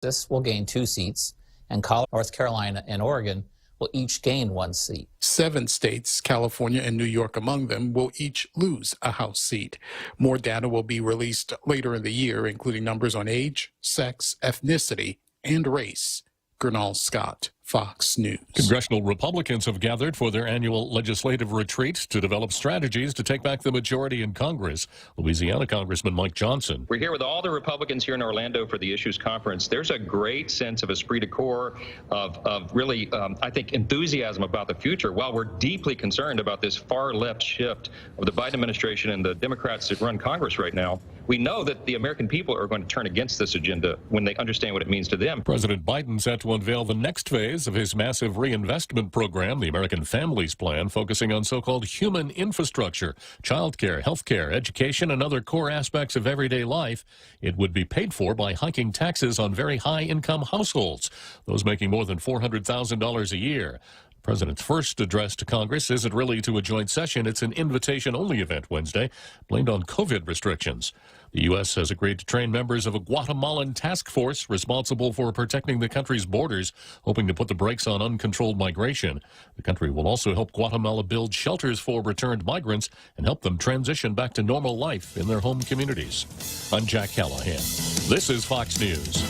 This will gain 2 seats, and Colorado, North Carolina, and Oregon will each gain 1 seat. 7 states, California and New York among them, will each lose a House seat. More data will be released later in the year, including numbers on age, sex, ethnicity, and race. Gernal Scott, Fox News. Congressional Republicans have gathered for their annual legislative retreat to develop strategies to take back the majority in Congress. Louisiana Congressman Mike Johnson. We're here with all the Republicans here in Orlando for the Issues Conference. There's a great sense of esprit de corps, of really, I think, enthusiasm about the future. While we're deeply concerned about this far left shift of the Biden administration and the Democrats that run Congress right now, we know that the American people are going to turn against this agenda when they understand what it means to them. President Biden set to unveil the next phase of his massive reinvestment program, the American Families Plan, focusing on so-called human infrastructure, childcare, healthcare, education, and other core aspects of everyday life. It would be paid for by hiking taxes on very high-income households, those making more than $400,000 a year. The president's first address to Congress isn't really to a joint session. It's an invitation-only event Wednesday, blamed on COVID restrictions. The U.S. has agreed to train members of a Guatemalan task force responsible for protecting the country's borders, hoping to put the brakes on uncontrolled migration. The country will also help Guatemala build shelters for returned migrants and help them transition back to normal life in their home communities. I'm Jack Callahan. This is Fox News.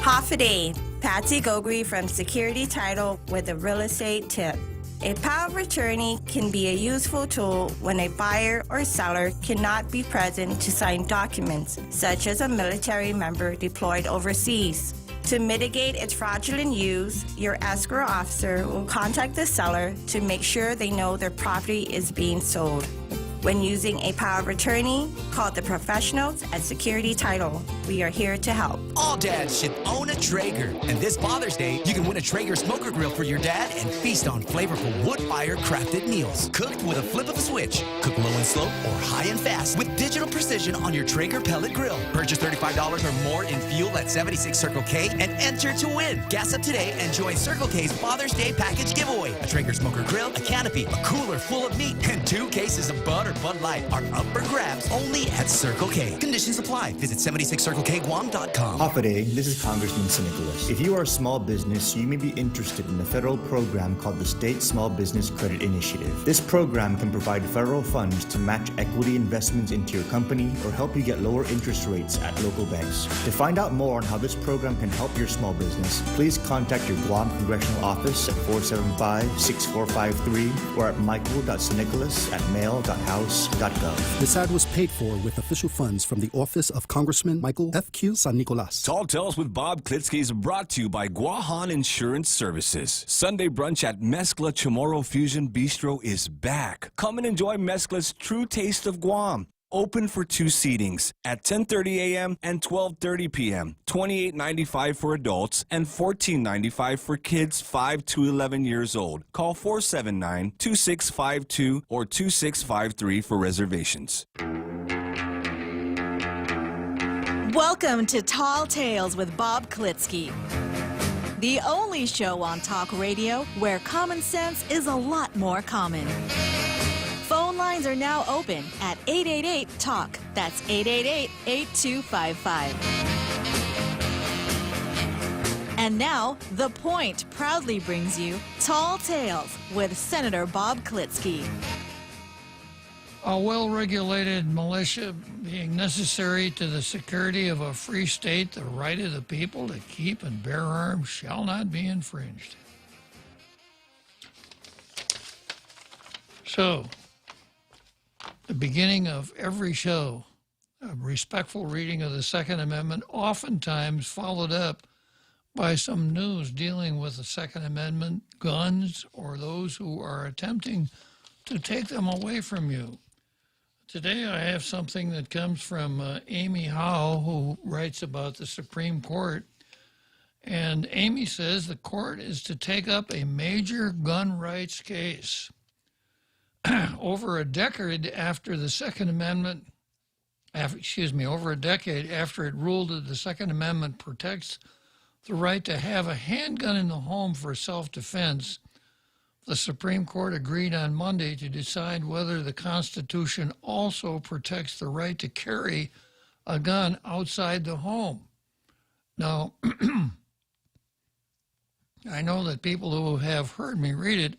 Half a day. Patsy Gogri from Security Title with a real estate tip. A power of attorney can be a useful tool when a buyer or seller cannot be present to sign documents, such as a military member deployed overseas. To mitigate its fraudulent use, your escrow officer will contact the seller to make sure they know their property is being sold. When using a power of attorney, call the professionals at Security Title. We are here to help. All dads should own a Traeger. And this Father's Day, you can win a Traeger smoker grill for your dad and feast on flavorful wood-fire crafted meals. Cooked with a flip of a switch. Cook low and slow or high and fast with digital precision on your Traeger pellet grill. Purchase $35 or more in fuel at 76 Circle K and enter to win. Gas up today and join Circle K's Father's Day package giveaway. A Traeger smoker grill, a canopy, a cooler full of meat, and 2 cases of butter. Bud Light are up for grabs only at Circle K. Conditions apply. Visit 76circlekguam.com. Half a day, this is Congressman Nicholas. If you are a small business, you may be interested in a federal program called the State Small Business Credit Initiative. This program can provide federal funds to match equity investments into your company or help you get lower interest rates at local banks. To find out more on how this program can help your small business, please contact your Guam Congressional Office at 475-6453 or at michael.snicholas@mail.house.gov. This ad was paid for with official funds from the Office of Congressman Michael F.Q. San Nicolas. Tall Tales with Bob Klitzkie is brought to you by Guahan Insurance Services. Sunday brunch at Mezcla Chamorro Fusion Bistro is back. Come and enjoy Mezcla's true taste of Guam. Open for 2 seatings at 10:30 a.m. and 12:30 p.m. $28.95 for adults and $14.95 for kids 5 to 11 years old. Call 479-2652 or 2653 for reservations. Welcome to Tall Tales with Bob Klitzkie, the only show on talk radio where common sense is a lot more common. Phone lines are now open at 888-TALK. That's 888-8255. And now, The Point proudly brings you Tall Tales with Senator Bob Klitzkie. A well-regulated militia being necessary to the security of a free state, the right of the people to keep and bear arms shall not be infringed. So, the beginning of every show, a respectful reading of the Second Amendment, oftentimes followed up by some news dealing with the Second Amendment, guns, or those who are attempting to take them away from you. Today I have something that comes from Amy Howe, who writes about the Supreme Court. And Amy says the court is to take up a major gun rights case. Over a decade after the Second Amendment, over a decade after it ruled that the Second Amendment protects the right to have a handgun in the home for self-defense, the Supreme Court agreed on Monday to decide whether the Constitution also protects the right to carry a gun outside the home. Now, I know that people who have heard me read it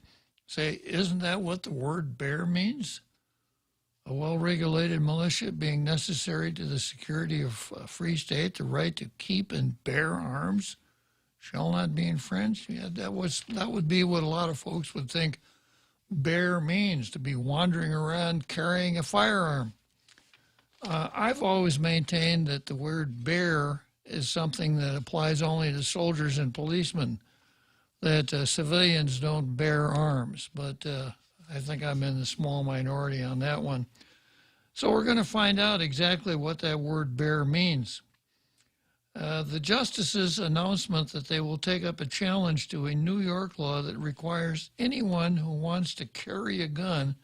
say, isn't that what the word bear means? A well-regulated militia being necessary to the security of a free state, the right to keep and bear arms shall not be infringed. Yeah, that would be what a lot of folks would think bear means, to be wandering around carrying a firearm. I've always maintained that the word bear is something that applies only to soldiers and policemen, that civilians don't bear arms, but I think I'm in the small minority on that one. So we're going to find out exactly what that word bear means. The justices' announcement that they will take up a challenge to a New York law that requires anyone who wants to carry a gun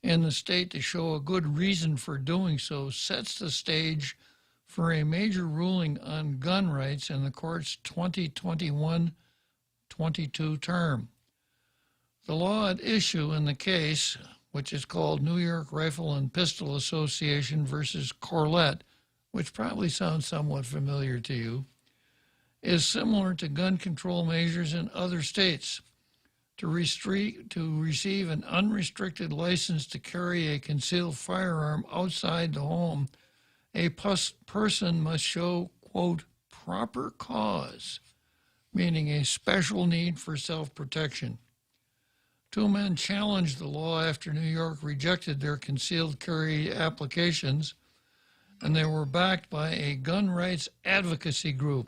in the state to show a good reason for doing so sets the stage for a major ruling on gun rights in the court's 2021-22 term. The law at issue in the case, which is called New York Rifle and Pistol Association versus Corlett, which probably sounds somewhat familiar to you, is similar to gun control measures in other states. To receive an unrestricted license to carry a concealed firearm outside the home, a person must show, quote, proper cause, meaning a special need for self-protection. Two men challenged the law after New York rejected their concealed carry applications, and they were backed by a gun rights advocacy group.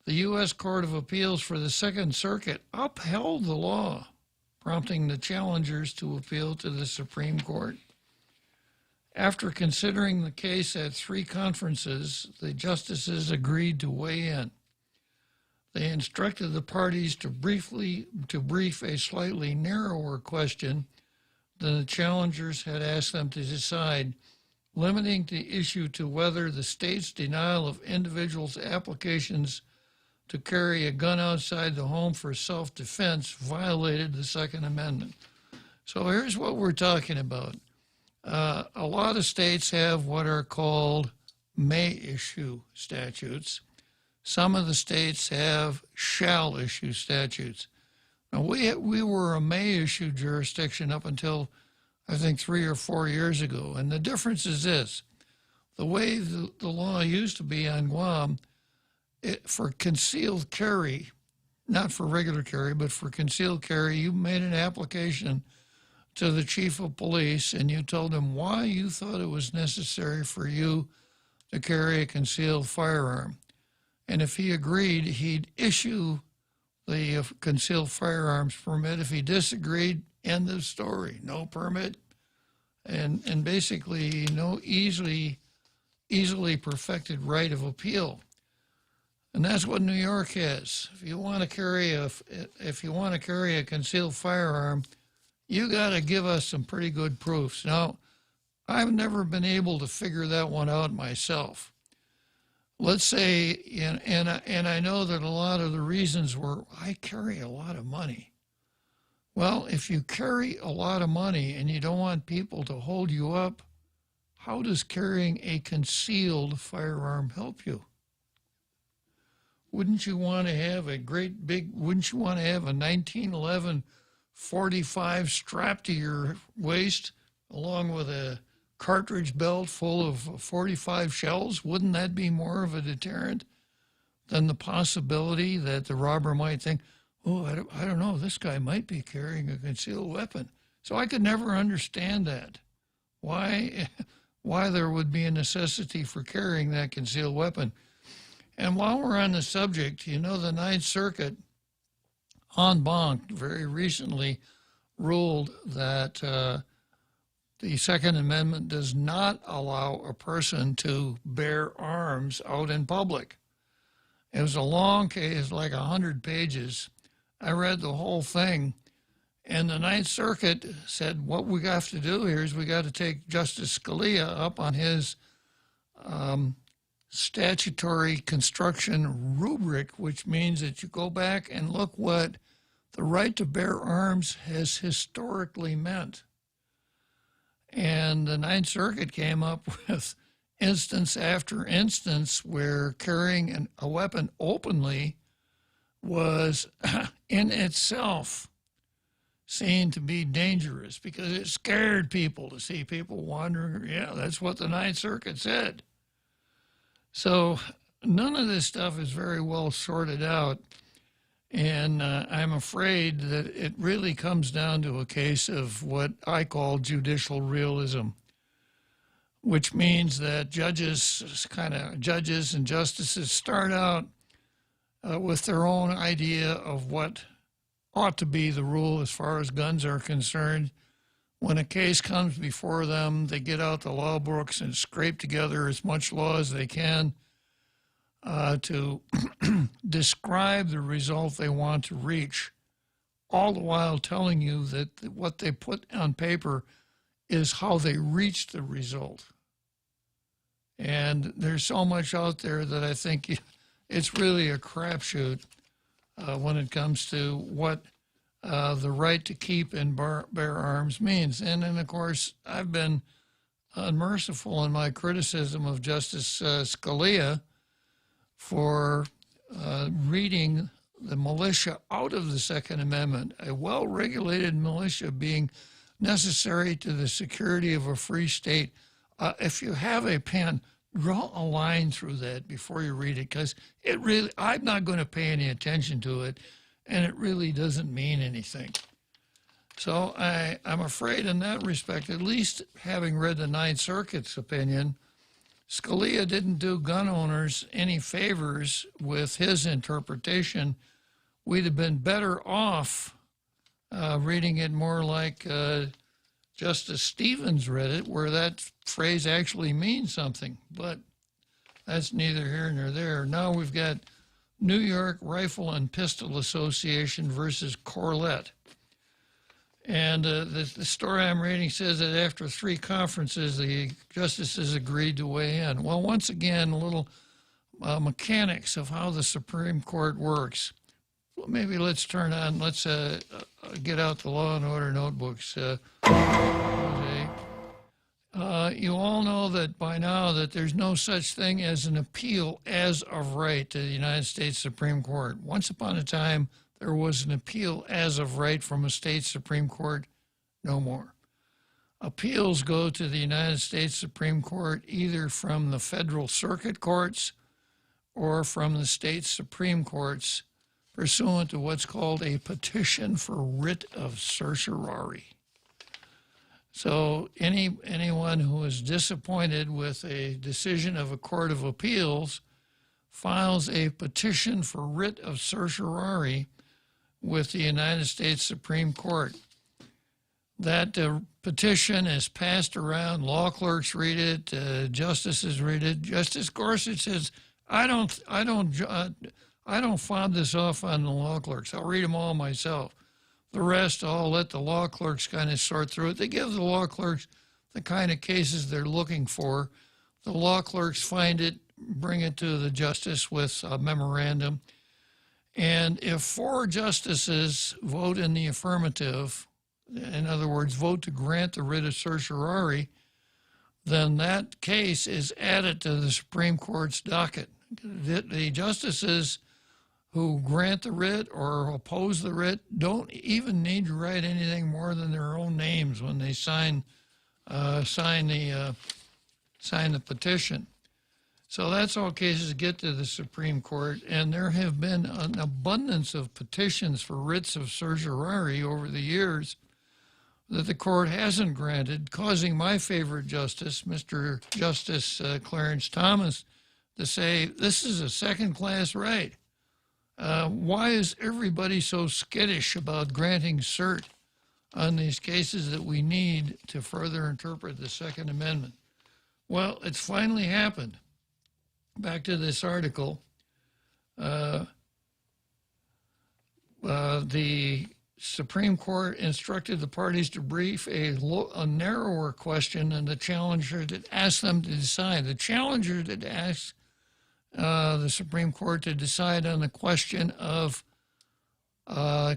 The U.S. Court of Appeals for the Second Circuit upheld the law, prompting the challengers to appeal to the Supreme Court. After considering the case at 3 conferences, the justices agreed to weigh in. They instructed the parties to brief a slightly narrower question than the challengers had asked them to decide, limiting the issue to whether the state's denial of individuals' applications to carry a gun outside the home for self-defense violated the Second Amendment. So here's what we're talking about. A lot of states have what are called may-issue statutes. Some of the states have shall-issue statutes. Now, we were a may-issue jurisdiction up until, I think, 3 or 4 years ago. And the difference is this. The way the law used to be on Guam, for concealed carry, not for regular carry, but for concealed carry, you made an application to the chief of police and you told him why you thought it was necessary for you to carry a concealed firearm. And if he agreed, he'd issue the concealed firearms permit. If he disagreed, end of story, no permit. And basically no easily perfected right of appeal. And that's what New York has. If you want to carry a concealed firearm, you got to give us some pretty good proofs. Now, I've never been able to figure that one out myself. Let's say, and I know that a lot of the reasons were, I carry a lot of money. Well, if you carry a lot of money and you don't want people to hold you up, how does carrying a concealed firearm help you? Wouldn't you want to have a 1911 .45 strapped to your waist along with a cartridge belt full of 45 shells? Wouldn't that be more of a deterrent than the possibility that the robber might think, oh, I don't know, this guy might be carrying a concealed weapon? So I could never understand that. Why there would be a necessity for carrying that concealed weapon. And while we're on the subject, you know, the Ninth Circuit en banc very recently ruled that the Second Amendment does not allow a person to bear arms out in public. It was a long case, like 100 pages. I read the whole thing, and the Ninth Circuit said what we have to do here is we got to take Justice Scalia up on his statutory construction rubric, which means that you go back and look what the right to bear arms has historically meant. And the Ninth Circuit came up with instance after instance where carrying a weapon openly was in itself seen to be dangerous because it scared people to see people wandering. Yeah, that's what the Ninth Circuit said. So none of this stuff is very well sorted out. And I'm afraid that it really comes down to a case of what I call judicial realism, which means that judges and justices start out with their own idea of what ought to be the rule as far as guns are concerned. When a case comes before them, they get out the law books and scrape together as much law as they can to describe the result they want to reach, all the while telling you that what they put on paper is how they reached the result. And there's so much out there that I think it's really a crapshoot when it comes to what the right to keep and bear arms means. And then, of course, I've been unmerciful in my criticism of Justice Scalia for reading the militia out of the Second Amendment, a well-regulated militia being necessary to the security of a free state. If you have a pen, draw a line through that before you read it, because I'm not going to pay any attention to it, and it really doesn't mean anything. So I'm afraid in that respect, at least having read the Ninth Circuit's opinion, Scalia didn't do gun owners any favors with his interpretation. We'd have been better off reading it more like Justice Stevens read it, where that phrase actually means something. But that's neither here nor there. Now we've got New York Rifle and Pistol Association versus Corlett. And the story I'm reading says that after 3 conferences, the justices agreed to weigh in. Well, once again, a little mechanics of how the Supreme Court works. Well, maybe let's get out the Law and Order notebooks. You all know that by now that there's no such thing as an appeal as of right to the United States Supreme Court. Once upon a time, there was an appeal as of right from a state Supreme Court. No more. Appeals go to the United States Supreme Court either from the federal circuit courts or from the state Supreme Courts pursuant to what's called a petition for writ of certiorari. So anyone who is disappointed with a decision of a court of appeals files a petition for writ of certiorari with the United States Supreme Court. That petition is passed around. Law clerks read it. Justices read it. Justice Gorsuch says, "I don't fob this off on the law clerks. I'll read them all myself. The rest, I'll let the law clerks kind of sort through it." They give the law clerks the kind of cases they're looking for. The law clerks find it, bring it to the justice with a memorandum. And if 4 justices vote in the affirmative, in other words, vote to grant the writ of certiorari, then that case is added to the Supreme Court's docket. The justices who grant the writ or oppose the writ don't even need to write anything more than their own names when they sign the petition. So that's how cases get to the Supreme Court, and there have been an abundance of petitions for writs of certiorari over the years that the court hasn't granted, causing my favorite justice, Mr. Justice Clarence Thomas, to say, this is a second-class right. Why is everybody so skittish about granting cert on these cases that we need to further interpret the Second Amendment? Well, it's finally happened. Back to this article. The Supreme Court instructed the parties to brief a narrower question than the challenger that asked them to decide. The challenger that asked the Supreme Court to decide on the question of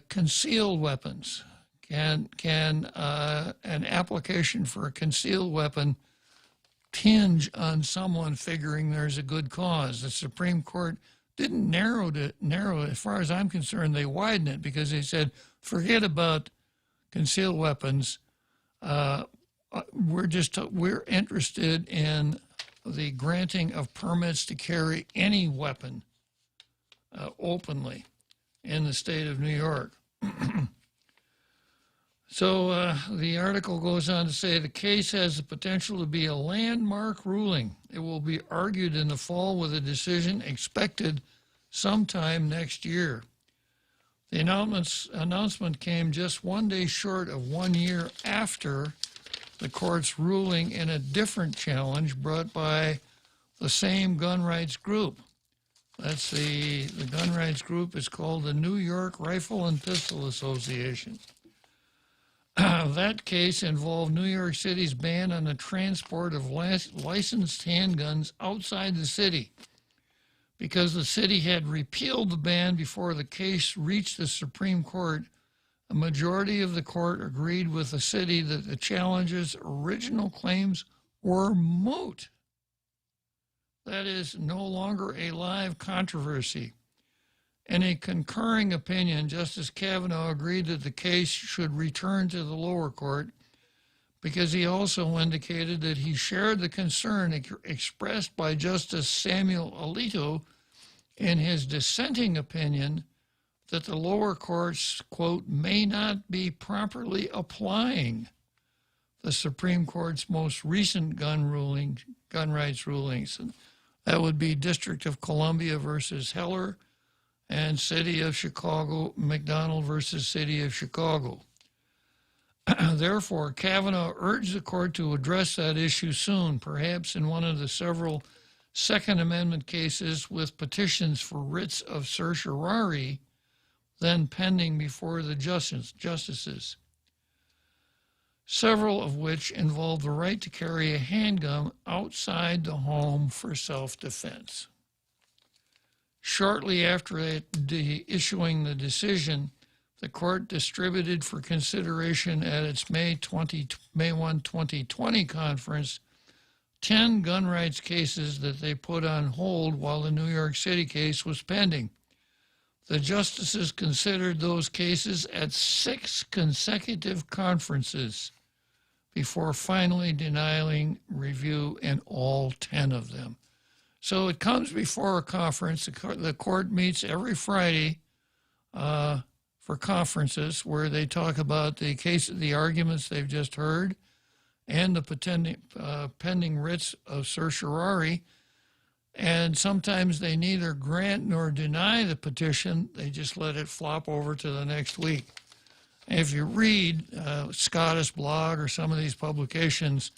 concealed weapons. Can an application for a concealed weapon hinge on someone figuring there's a good cause. The Supreme Court didn't narrow it. As far as I'm concerned, they widened it because they said, forget about concealed weapons. We're interested in the granting of permits to carry any weapon openly in the state of New York. So the article goes on to say the case has the potential to be a landmark ruling. It will be argued in the fall with a decision expected sometime next year. The announcement came just 1 day short of 1 year after the court's ruling in a different challenge brought by the same gun rights group. That's the gun rights group is called the New York Rifle and Pistol Association. That case involved New York City's ban on the transport of licensed handguns outside the city. Because the city had repealed the ban before the case reached the Supreme Court, a majority of the court agreed with the city that the challenger's original claims were moot. That is no longer a live controversy. In a concurring opinion, Justice Kavanaugh agreed that the case should return to the lower court because he also indicated that he shared the concern expressed by Justice Samuel Alito in his dissenting opinion that the lower courts, quote, may not be properly applying the Supreme Court's most recent gun rights rulings. And that would be District of Columbia versus Heller and City of Chicago, McDonald versus City of Chicago. Therefore, Kavanaugh urged the court to address that issue soon, perhaps in one of the several Second Amendment cases with petitions for writs of certiorari then pending before the justices, several of which involve the right to carry a handgun outside the home for self-defense. Shortly after issuing the decision, the court distributed for consideration at its May 1, 2020 conference 10 gun rights cases that they put on hold while the New York City case was pending. The justices considered those cases at 6 consecutive conferences before finally denying review in all 10 of them. So it comes before a conference. The court meets every Friday for conferences where they talk about the arguments they've just heard and the pending writs of certiorari. And sometimes they neither grant nor deny the petition. They just let it flop over to the next week. And if you read Scottish Blog or some of these publications,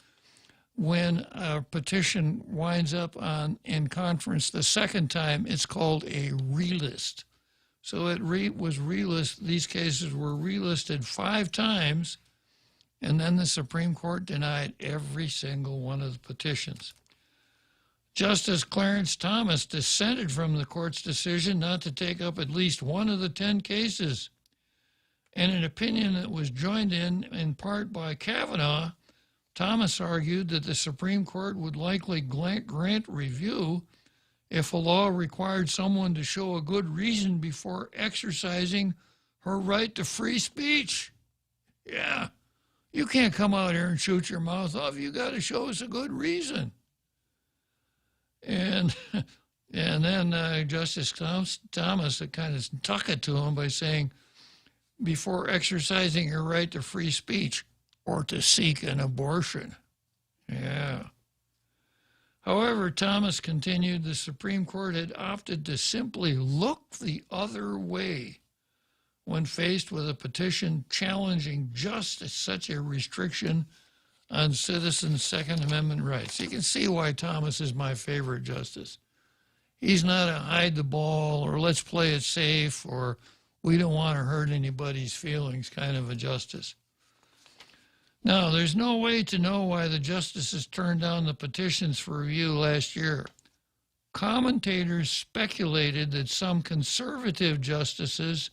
when a petition winds up in conference the second time, it's called a relist. So it was relisted. These cases were relisted 5 times, and then the Supreme Court denied every single one of the petitions. Justice Clarence Thomas dissented from the court's decision not to take up at least one of the 10 cases. In an opinion that was joined in part by Kavanaugh, Thomas argued that the Supreme Court would likely grant review if a law required someone to show a good reason before exercising her right to free speech. Yeah, you can't come out here and shoot your mouth off. You got to show us a good reason. And then Justice Thomas kind of stuck it to him by saying, before exercising your right to free speech or to seek an abortion. Yeah. However, Thomas continued, the Supreme Court had opted to simply look the other way when faced with a petition challenging just such a restriction on citizens' Second Amendment rights. You can see why Thomas is my favorite justice. He's not a hide the ball or let's play it safe or we don't want to hurt anybody's feelings kind of a justice. Now, there's no way to know why the justices turned down the petitions for review last year. Commentators speculated that some conservative justices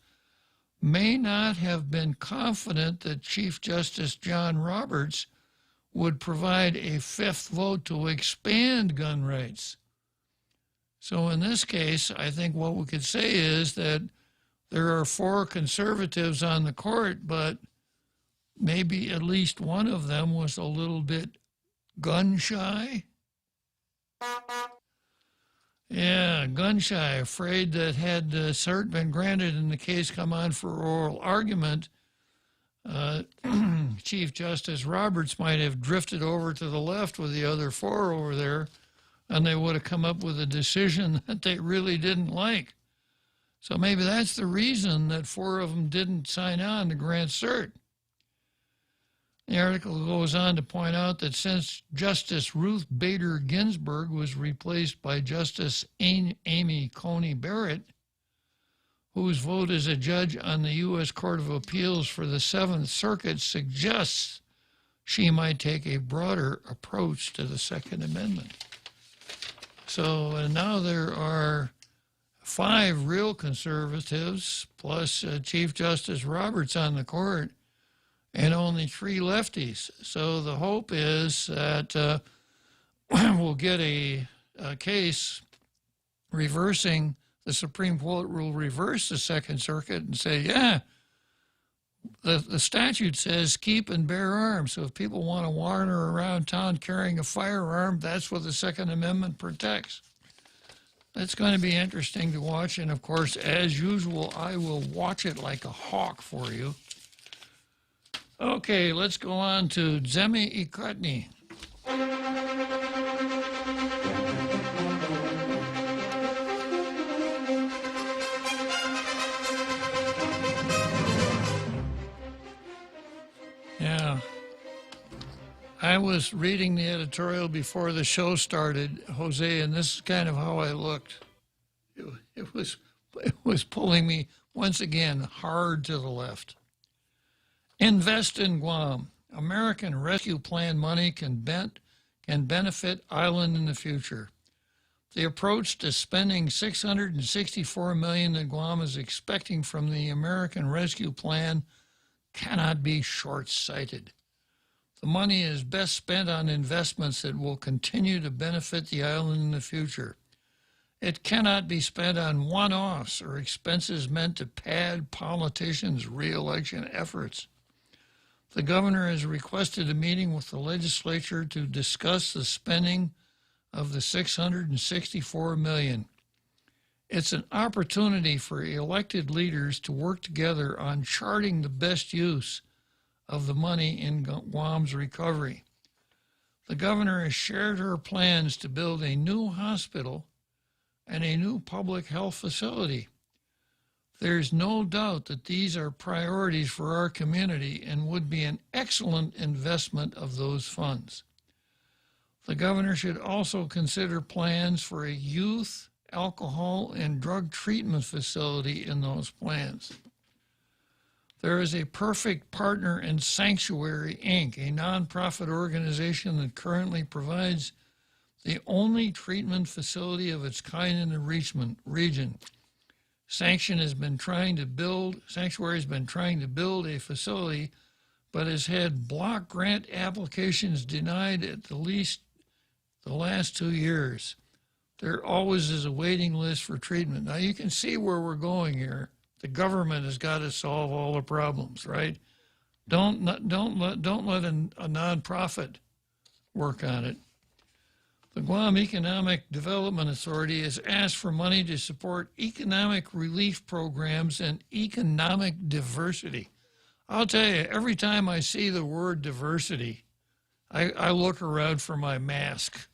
may not have been confident that Chief Justice John Roberts would provide a fifth vote to expand gun rights. So in this case, I think what we could say is that there are 4 conservatives on the court, but maybe at least one of them was a little bit gun shy. Yeah, gun shy, afraid that had cert been granted and the case come on for oral argument, Chief Justice Roberts might have drifted over to the left with the other 4 over there, and they would have come up with a decision that they really didn't like. So maybe that's the reason that 4 of them didn't sign on to grant cert. The article goes on to point out that since Justice Ruth Bader Ginsburg was replaced by Justice Amy Coney Barrett, whose vote as a judge on the U.S. Court of Appeals for the Seventh Circuit suggests she might take a broader approach to the Second Amendment. So now there are 5 real conservatives plus Chief Justice Roberts on the court, and only 3 lefties. So the hope is that we'll get a case reversing, the Supreme Court will reverse the Second Circuit and say, yeah, the statute says keep and bear arms. So if people want to wander around town carrying a firearm, that's what the Second Amendment protects. That's going to be interesting to watch. And of course, as usual, I will watch it like a hawk for you. Okay, let's go on to Zemi Ikotny. Yeah. I was reading the editorial before the show started, Jose, and this is kind of how I looked. It was pulling me, once again, hard to the left. Invest in Guam. American Rescue Plan money can benefit island in the future. The approach to spending $664 million that Guam is expecting from the American Rescue Plan cannot be short-sighted. The money is best spent on investments that will continue to benefit the island in the future. It cannot be spent on one-offs or expenses meant to pad politicians' re-election efforts. The governor has requested a meeting with the legislature to discuss the spending of the $664 million. It's an opportunity for elected leaders to work together on charting the best use of the money in Guam's recovery. The governor has shared her plans to build a new hospital and a new public health facility. There's no doubt that these are priorities for our community and would be an excellent investment of those funds. The governor should also consider plans for a youth, alcohol, and drug treatment facility in those plans. There is a perfect partner in Sanctuary, Inc., a nonprofit organization that currently provides the only treatment facility of its kind in the region. Sanctuary has been trying to build a facility, but has had block grant applications denied at least the last 2 years. There always is a waiting list for treatment. Now you can see where we're going here. The government has got to solve all the problems, right? Don't let a nonprofit work on it. The Guam Economic Development Authority has asked for money to support economic relief programs and economic diversity. I'll tell you, every time I see the word diversity, I look around for my mask.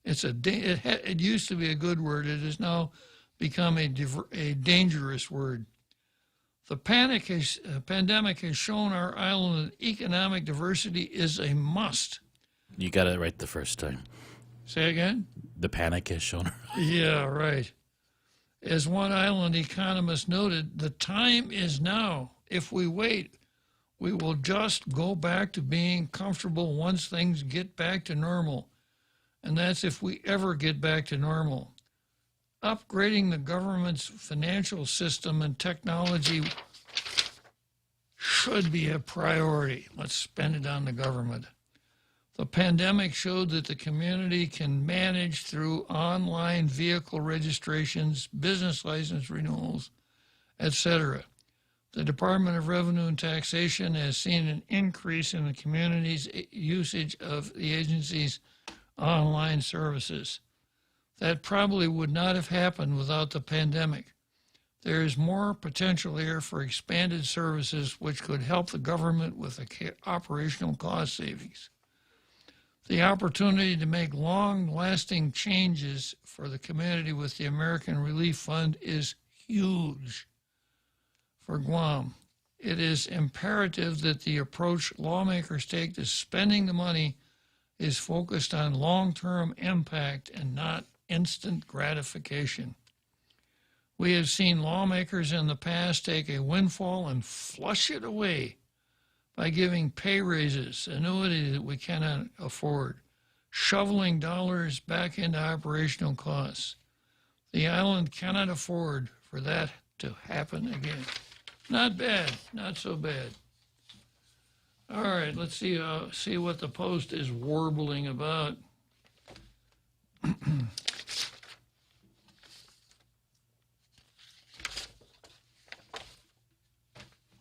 It used to be a good word. It has now become a dangerous word. The pandemic has shown our island that economic diversity is a must. You got it right the first time. Say again? The panic has shown. Yeah, right. As one island economist noted, the time is now. If we wait, we will just go back to being comfortable once things get back to normal. And that's if we ever get back to normal. Upgrading the government's financial system and technology should be a priority. Let's spend it on the government. The pandemic showed that the community can manage through online vehicle registrations, business license renewals, etc. The Department of Revenue and Taxation has seen an increase in the community's usage of the agency's online services. That probably would not have happened without the pandemic. There is more potential here for expanded services which could help the government with the operational cost savings. The opportunity to make long-lasting changes for the community with the American Relief Fund is huge for Guam. It is imperative that the approach lawmakers take to spending the money is focused on long-term impact and not instant gratification. We have seen lawmakers in the past take a windfall and flush it away by giving pay raises, annuities that we cannot afford, shoveling dollars back into operational costs. The island cannot afford for that to happen again. Not bad, not so bad. All right, let's see what the Post is warbling about.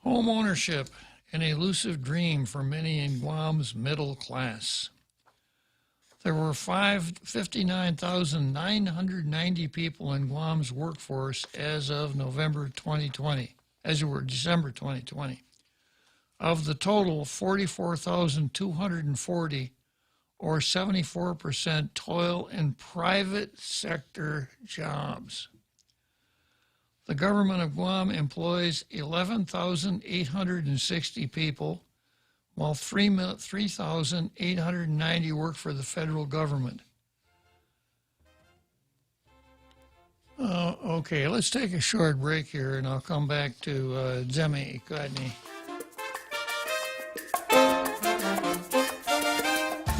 Home ownership, an elusive dream for many in Guam's middle class. There were 59,990 people in Guam's workforce as of December 2020. Of the total, 44,240, or 74%, toil in private sector jobs. The government of Guam employs 11,860 people, while 3,890 work for the federal government. Okay, let's take a short break here, and I'll come back to Zemi Ikadni.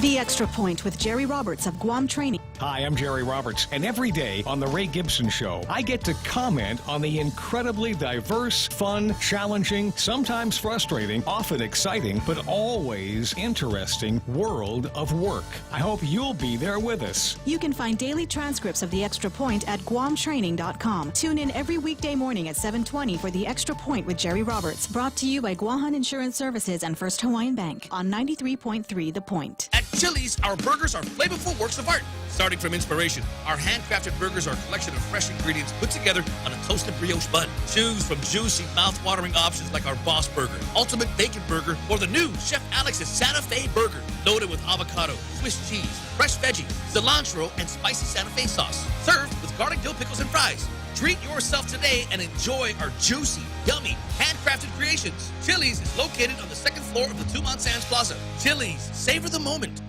The Extra Point with Jerry Roberts of Guam Training. Hi, I'm Jerry Roberts, and every day on The Ray Gibson Show, I get to comment on the incredibly diverse, fun, challenging, sometimes frustrating, often exciting, but always interesting world of work. I hope you'll be there with us. You can find daily transcripts of The Extra Point at guamtraining.com. Tune in every weekday morning at 7:20 for The Extra Point with Jerry Roberts, brought to you by Guahan Insurance Services and First Hawaiian Bank on 93.3 The Point. At Chili's, our burgers are flavorful works of art. Starting from inspiration, our handcrafted burgers are a collection of fresh ingredients put together on a toasted brioche bun. Choose from juicy, mouth-watering options like our Boss Burger, Ultimate Bacon Burger, or the new Chef Alex's Santa Fe Burger, loaded with avocado, Swiss cheese, fresh veggie, cilantro, and spicy Santa Fe sauce. Served with garlic dill pickles and fries. Treat yourself today and enjoy our juicy, yummy, handcrafted creations. Chili's is located on the second floor of the Tumon Sands Plaza. Chili's, savor the moment.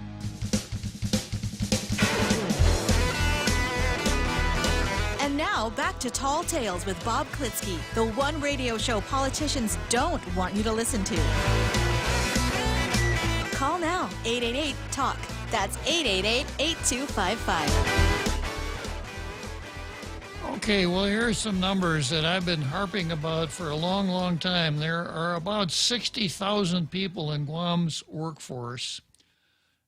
And now, back to Tall Tales with Bob Klitzkie, the one radio show politicians don't want you to listen to. Call now, 888-TALK. That's 888-8255. Okay, well, here are some numbers that I've been harping about for a long, long time. There are about 60,000 people in Guam's workforce,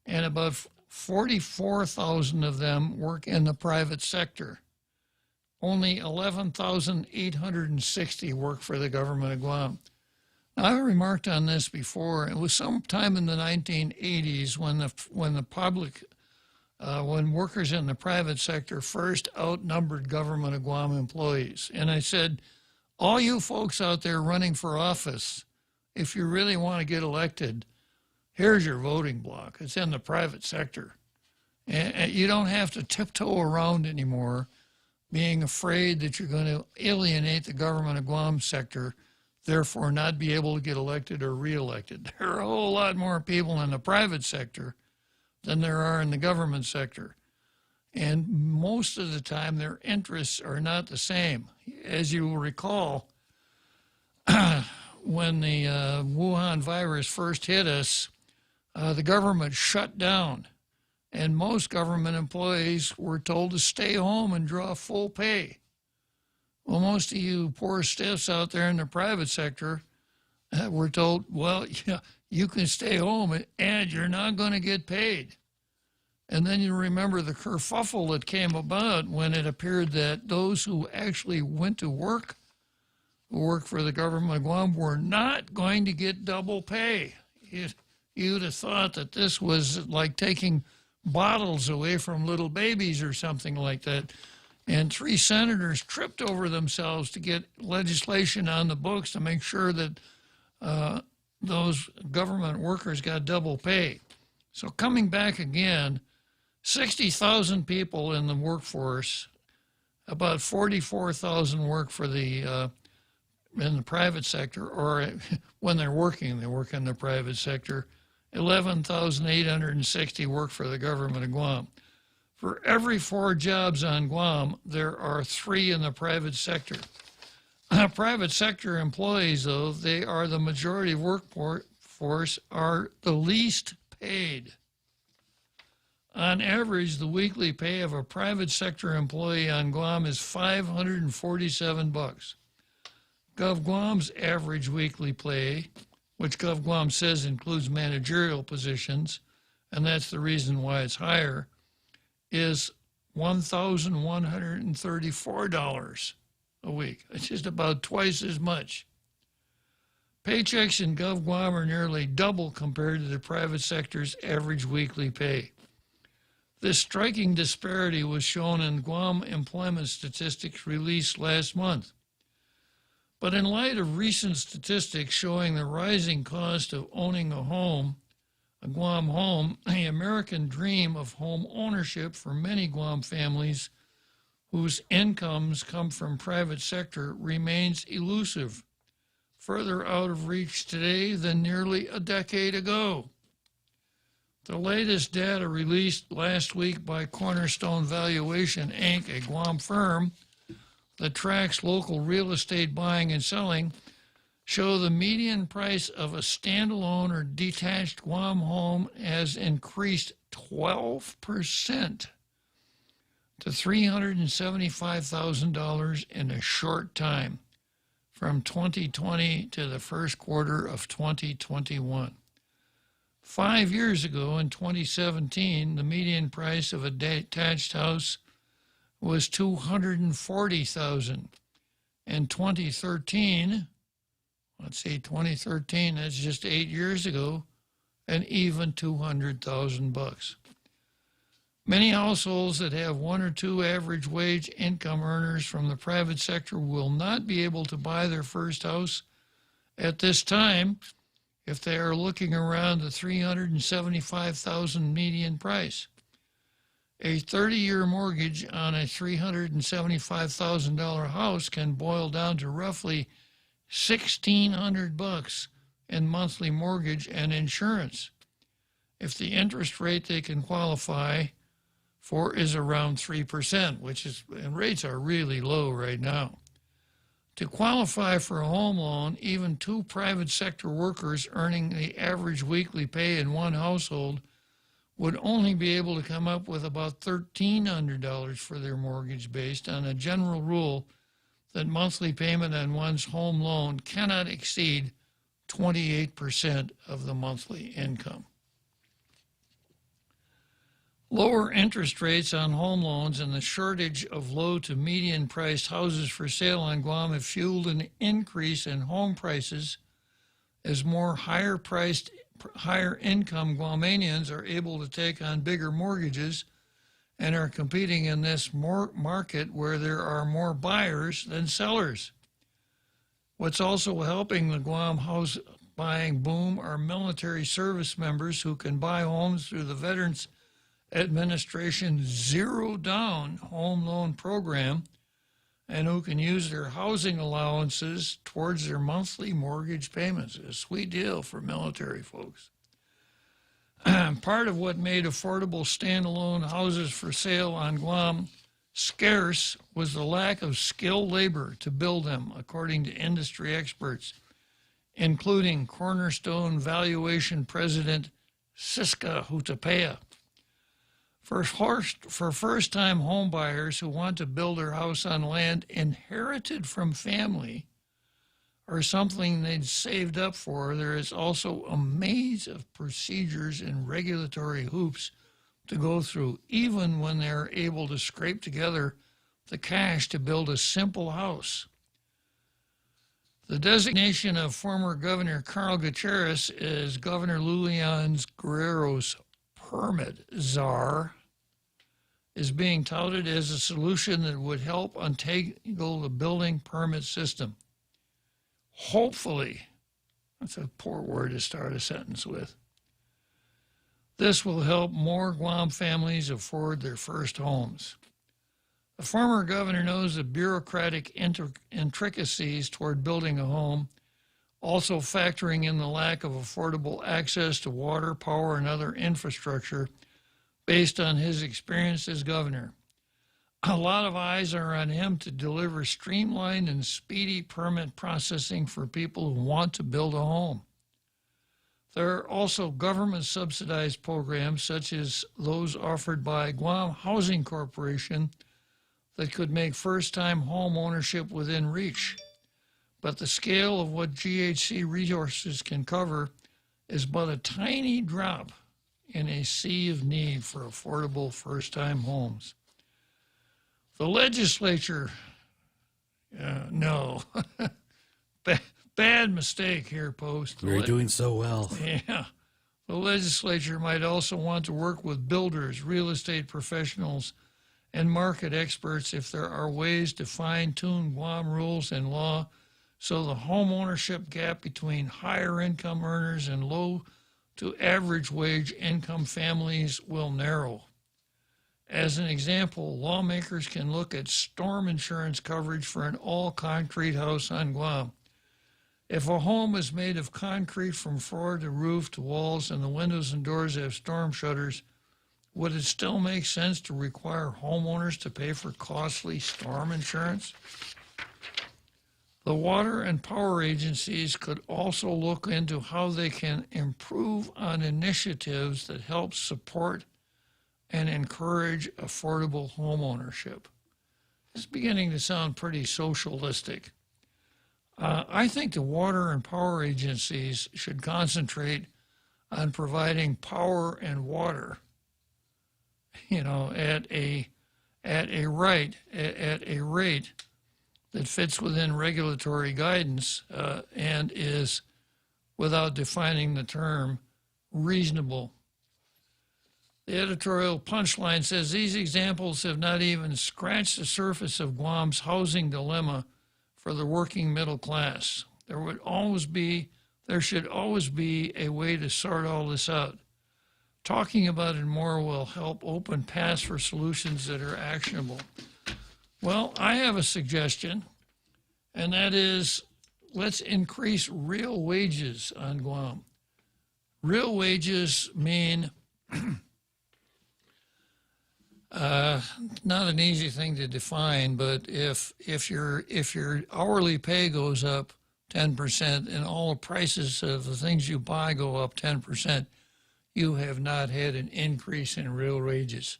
and about 44,000 of them work in the private sector. Only 11,860 work for the government of Guam. Now, I've remarked on this before. It was sometime in the 1980s when when workers in the private sector first outnumbered government of Guam employees. And I said, all you folks out there running for office, if you really want to get elected, here's your voting block. It's in the private sector. And you don't have to tiptoe around anymore, being afraid that you're going to alienate the government of Guam sector, therefore not be able to get elected or reelected. There are a whole lot more people in the private sector than there are in the government sector. And most of the time, their interests are not the same. As you will recall, when the Wuhan virus first hit us, the government shut down. And most government employees were told to stay home and draw full pay. Well, most of you poor stiffs out there in the private sector were told, well, you can stay home and you're not going to get paid. And then you remember the kerfuffle that came about when it appeared that those who actually went to work, who worked for the government of Guam, were not going to get double pay. You'd have thought that this was like taking bottles away from little babies or something like that. And 3 senators tripped over themselves to get legislation on the books to make sure that those government workers got double pay. So coming back again, 60,000 people in the workforce, about 44,000 work for the in the private sector, or when they're working, they work in the private sector. 11,860 work for the government of Guam. For every 4 jobs on Guam, there are 3 in the private sector. Private sector employees, though, they are the majority of workforce, are the least paid. On average, the weekly pay of a private sector employee on Guam is $547. GovGuam's average weekly pay, which GovGuam says includes managerial positions, and that's the reason why it's higher, is $1,134 a week. It's just about twice as much. Paychecks in GovGuam are nearly double compared to the private sector's average weekly pay. This striking disparity was shown in Guam employment statistics released last month. But in light of recent statistics showing the rising cost of owning a home, a Guam home, the American dream of home ownership for many Guam families whose incomes come from private sector remains elusive, further out of reach today than nearly a decade ago. The latest data released last week by Cornerstone Valuation, Inc., a Guam firm that tracks local real estate buying and selling, show the median price of a standalone or detached Guam home has increased 12% to $375,000 in a short time, from 2020 to the first quarter of 2021. 5 years ago, in 2017, the median price of a detached house was $240,000. In 2013, let's see, 2013, that's just 8 years ago, and even $200,000. Many households that have 1 or 2 average wage income earners from the private sector will not be able to buy their first house at this time if they are looking around the $375,000 median price. A 30-year mortgage on a $375,000 house can boil down to roughly $1,600 in monthly mortgage and insurance. If the interest rate they can qualify for is around 3%, and rates are really low right now. To qualify for a home loan, even 2 private sector workers earning the average weekly pay in one household would only be able to come up with about $1,300 for their mortgage based on a general rule that monthly payment on one's home loan cannot exceed 28% of the monthly income. Lower interest rates on home loans and the shortage of low to median priced houses for sale on Guam have fueled an increase in home prices as more higher income Guamanians are able to take on bigger mortgages and are competing in this market where there are more buyers than sellers. What's also helping the Guam house buying boom are military service members who can buy homes through the Veterans Administration Zero Down Home Loan Program and who can use their housing allowances towards their monthly mortgage payments. A sweet deal for military folks. Part of what made affordable standalone houses for sale on Guam scarce was the lack of skilled labor to build them, according to industry experts, including Cornerstone Valuation President Siska Hutapea. For first-time home buyers who want to build their house on land inherited from family, or something they'd saved up for, there is also a maze of procedures and regulatory hoops to go through, even when they're able to scrape together the cash to build a simple house. The designation of former Governor Carl Gutierrez as Governor Lulian Guerrero's permit czar is being touted as a solution that would help untangle the building permit system. Hopefully, that's a poor word to start a sentence with. This will help more Guam families afford their first homes. The former governor knows the bureaucratic intricacies toward building a home, also factoring in the lack of affordable access to water, power, and other infrastructure based on his experience as governor. A lot of eyes are on him to deliver streamlined and speedy permit processing for people who want to build a home. There are also government-subsidized programs, such as those offered by Guam Housing Corporation, that could make first-time home ownership within reach. But the scale of what GHC resources can cover is but a tiny drop in a sea of need for affordable first-time homes. The legislature, no, bad mistake here, Post. We're doing so well. Yeah. The legislature might also want to work with builders, real estate professionals, and market experts if there are ways to fine-tune Guam rules and law so the home ownership gap between higher income earners and low to average wage income families will narrow. As an example, lawmakers can look at storm insurance coverage for an all-concrete house on Guam. If a home is made of concrete from floor to roof to walls and the windows and doors have storm shutters, would it still make sense to require homeowners to pay for costly storm insurance? The water and power agencies could also look into how they can improve on initiatives that help support and encourage affordable home ownership. It's beginning to sound pretty socialistic. I think the water and power agencies should concentrate on providing power and water, at a rate that fits within regulatory guidance and is, without defining the term, reasonable. The editorial punchline says these examples have not even scratched the surface of Guam's housing dilemma for the working middle class. There should always be a way to sort all this out. Talking about it more will help open paths for solutions that are actionable. Well, I have a suggestion, and that is let's increase real wages on Guam. Real wages mean not an easy thing to define, but if your hourly pay goes up 10% and all the prices of the things you buy go up 10%, you have not had an increase in real wages.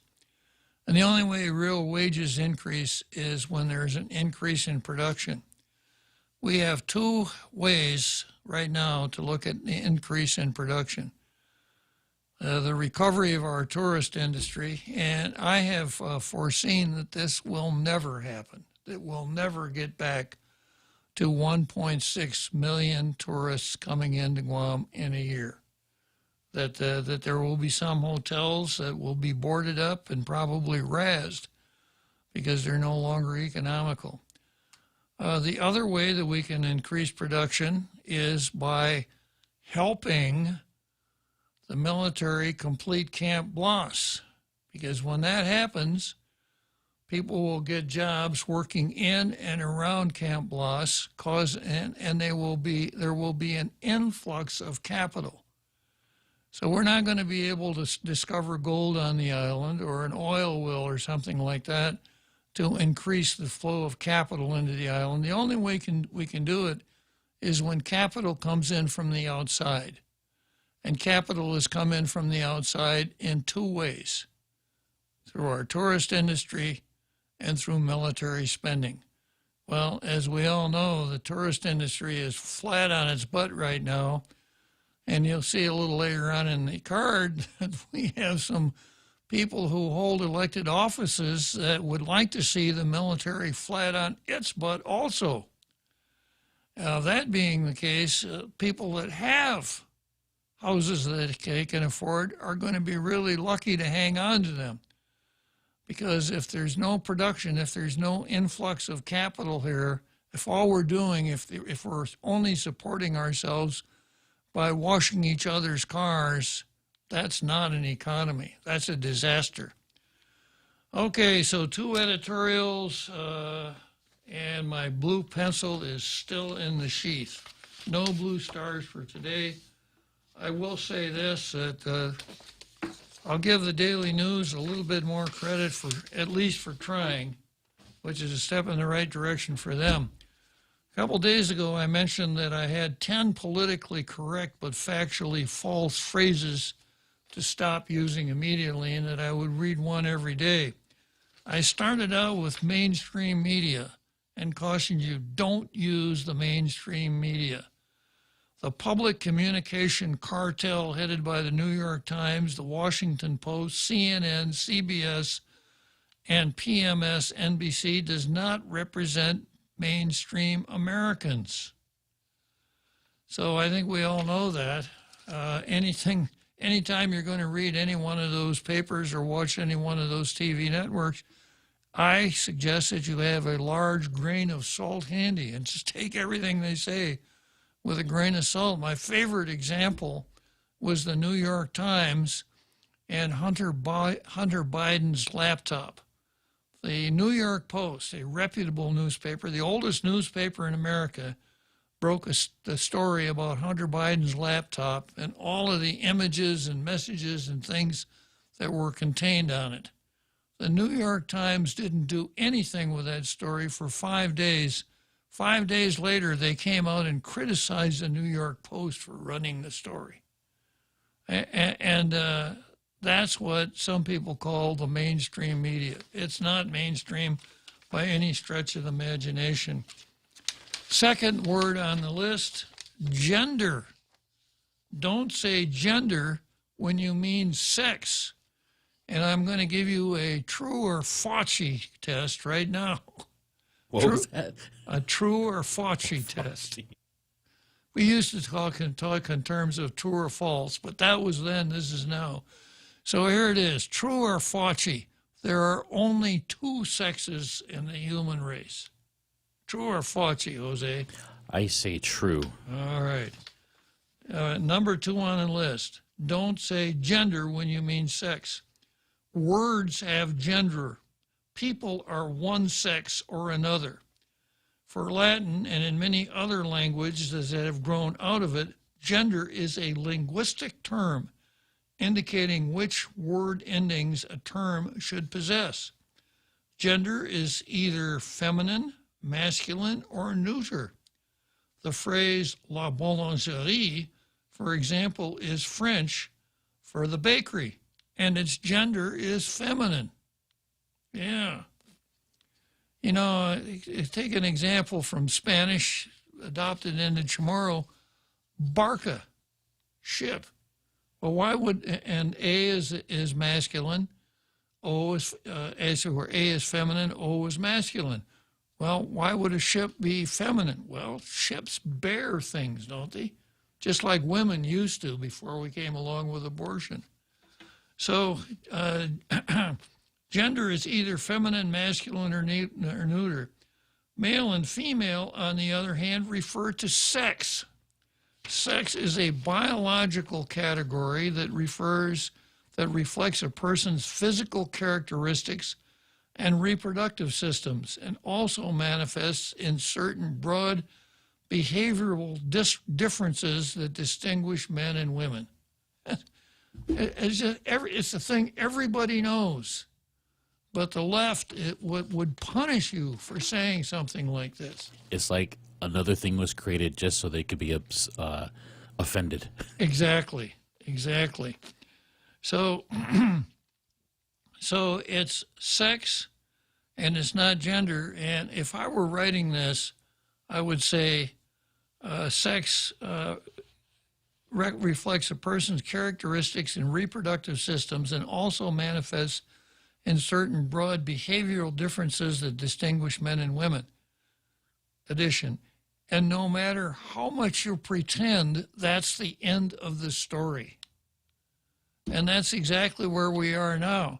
And the only way real wages increase is when there's an increase in production. We have two ways right now to look at the increase in production. The recovery of our tourist industry, and I have foreseen that this will never happen. It will never get back to 1.6 million tourists coming into Guam in a year. That there will be some hotels that will be boarded up and probably razzed because they're no longer economical. The other way that we can increase production is by helping the military complete Camp Bloss, because when that happens, people will get jobs working in and around Camp Bloss, and there will be an influx of capital. So we're not going to be able to discover gold on the island or an oil well or something like that to increase the flow of capital into the island. The only way we can do it is when capital comes in from the outside. And capital has come in from the outside in two ways, through our tourist industry and through military spending. Well, as we all know, the tourist industry is flat on its butt right now. And you'll see a little later on in the card that we have some people who hold elected offices that would like to see the military flat on its butt also. That being the case, people that have houses that they can afford are going to be really lucky to hang on to them. Because if there's no production, if there's no influx of capital here, if all we're doing, if we're only supporting ourselves by washing each other's cars, that's not an economy. That's a disaster. Okay, so 2 editorials, and my blue pencil is still in the sheath. No blue stars for today. I will say this, that I'll give the Daily News a little bit more credit for, at least for trying, which is a step in the right direction for them. A couple days ago, I mentioned that I had 10 politically correct but factually false phrases to stop using immediately, and that I would read one every day. I started out with mainstream media and cautioned you, don't use the mainstream media. The public communication cartel headed by the New York Times, the Washington Post, CNN, CBS, and PMS NBC does not represent mainstream Americans. So I think we all know that. Anytime you're going to read any one of those papers or watch any one of those TV networks, I suggest that you have a large grain of salt handy and just take everything they say with a grain of salt. My favorite example was the New York Times and Hunter Biden's laptop. The New York Post, a reputable newspaper, the oldest newspaper in America, broke the story about Hunter Biden's laptop and all of the images and messages and things that were contained on it. The New York Times didn't do anything with that story for 5 days. 5 days later, they came out and criticized the New York Post for running the story. And that's what some people call the mainstream media. It's not mainstream by any stretch of the imagination. Second word on the list, gender. Don't say gender when you mean sex. And I'm going to give you a true or Fauci test right now. What was that? A true or Fauci test. We used to talk in terms of true or false, but that was then, this is now. So here it is, true or Fauci. There are only 2 sexes in the human race. True or Fauci, Jose? I say true. All right. Number 2 on the list. Don't say gender when you mean sex. Words have gender. People are one sex or another. For Latin and in many other languages that have grown out of it, gender is a linguistic term indicating which word endings a term should possess. Gender is either feminine, masculine, or neuter. The phrase la boulangerie, for example, is French for the bakery, and its gender is feminine. Yeah. You know, take an example from Spanish, adopted into Chamorro, barca, ship. Well, why would, and A is masculine, O is, as it were, A is feminine, O is masculine. Well, why would a ship be feminine? Well, ships bear things, don't they? Just like women used to before we came along with abortion. So gender is either feminine, masculine, or neuter. Male and female, on the other hand, refer to sex. Sex is a biological category that reflects a person's physical characteristics and reproductive systems, and also manifests in certain broad behavioral differences that distinguish men and women. It's a thing everybody knows, but the left would punish you for saying something like this. It's like another thing was created just so they could be offended. Exactly. So, so it's sex and it's not gender. And if I were writing this, I would say sex reflects a person's characteristics and reproductive systems and also manifests in certain broad behavioral differences that distinguish men and women. Addition. And no matter how much you pretend, that's the end of the story. And that's exactly where we are now.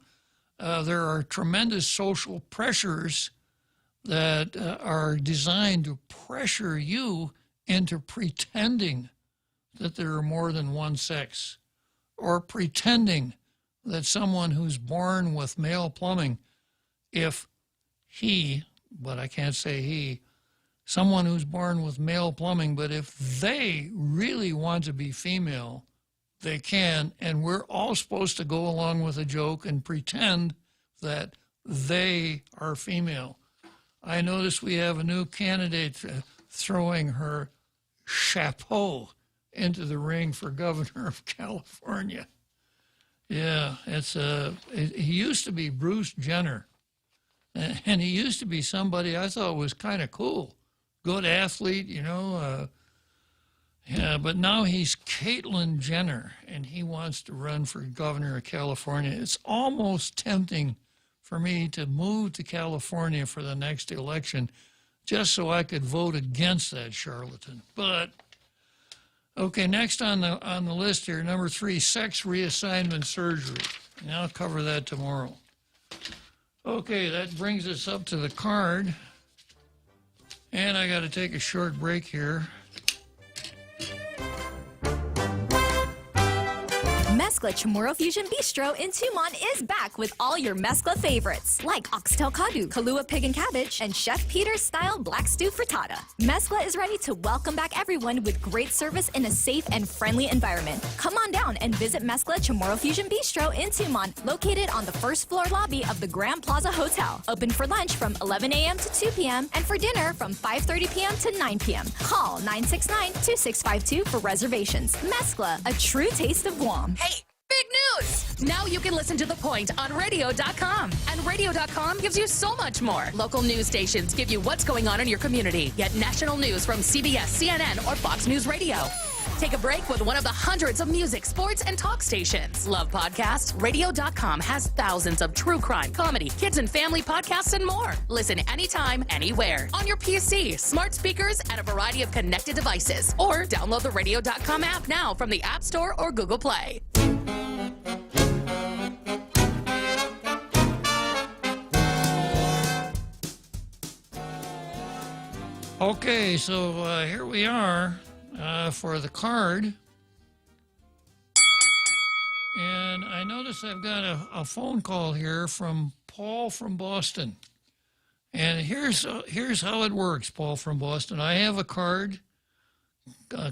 There are tremendous social pressures that are designed to pressure you into pretending that there are more than one sex, or pretending that someone who's born with male plumbing, if he, but I can't say he, someone who's born with male plumbing, but if they really want to be female, they can, and we're all supposed to go along with a joke and pretend that they are female. I notice we have a new candidate throwing her chapeau into the ring for governor of California. Yeah, he used to be Bruce Jenner, and he used to be somebody I thought was kind of cool. Good athlete, you know. Yeah, but now he's Caitlyn Jenner, and he wants to run for governor of California. It's almost tempting for me to move to California for the next election just so I could vote against that charlatan. But, okay, next on the list here, number 3, sex reassignment surgery. And I'll cover that tomorrow. Okay, that brings us up to the card. And I got to take a short break here. Mezcla Chamorro Fusion Bistro in Tumon is back with all your mezcla favorites, like oxtail cadu, Kahlua pig and cabbage, and Chef Peter's style black stew frittata. Mezcla is ready to welcome back everyone with great service in a safe and friendly environment. Come on down and visit Mezcla Chamorro Fusion Bistro in Tumon, located on the first floor lobby of the Grand Plaza Hotel. Open for lunch from 11 a.m. to 2 p.m. and for dinner from 5:30 p.m. to 9 p.m. Call 969-2652 for reservations. Mezcla, a true taste of Guam. Hey! Big news! Now you can listen to The Point on radio.com. And radio.com gives you so much more. Local news stations give you what's going on in your community. Get national news from CBS, CNN, or Fox News Radio. Take a break with one of the hundreds of music, sports, and talk stations. Love podcasts? Radio.com has thousands of true crime, comedy, kids and family podcasts, and more. Listen anytime, anywhere. On your PC, smart speakers, and a variety of connected devices. Or download the radio.com app now from the App Store or Google Play. Okay, so here we are for the card. And I notice I've got a phone call here from Paul from Boston. And here's how it works, Paul from Boston. I have a card.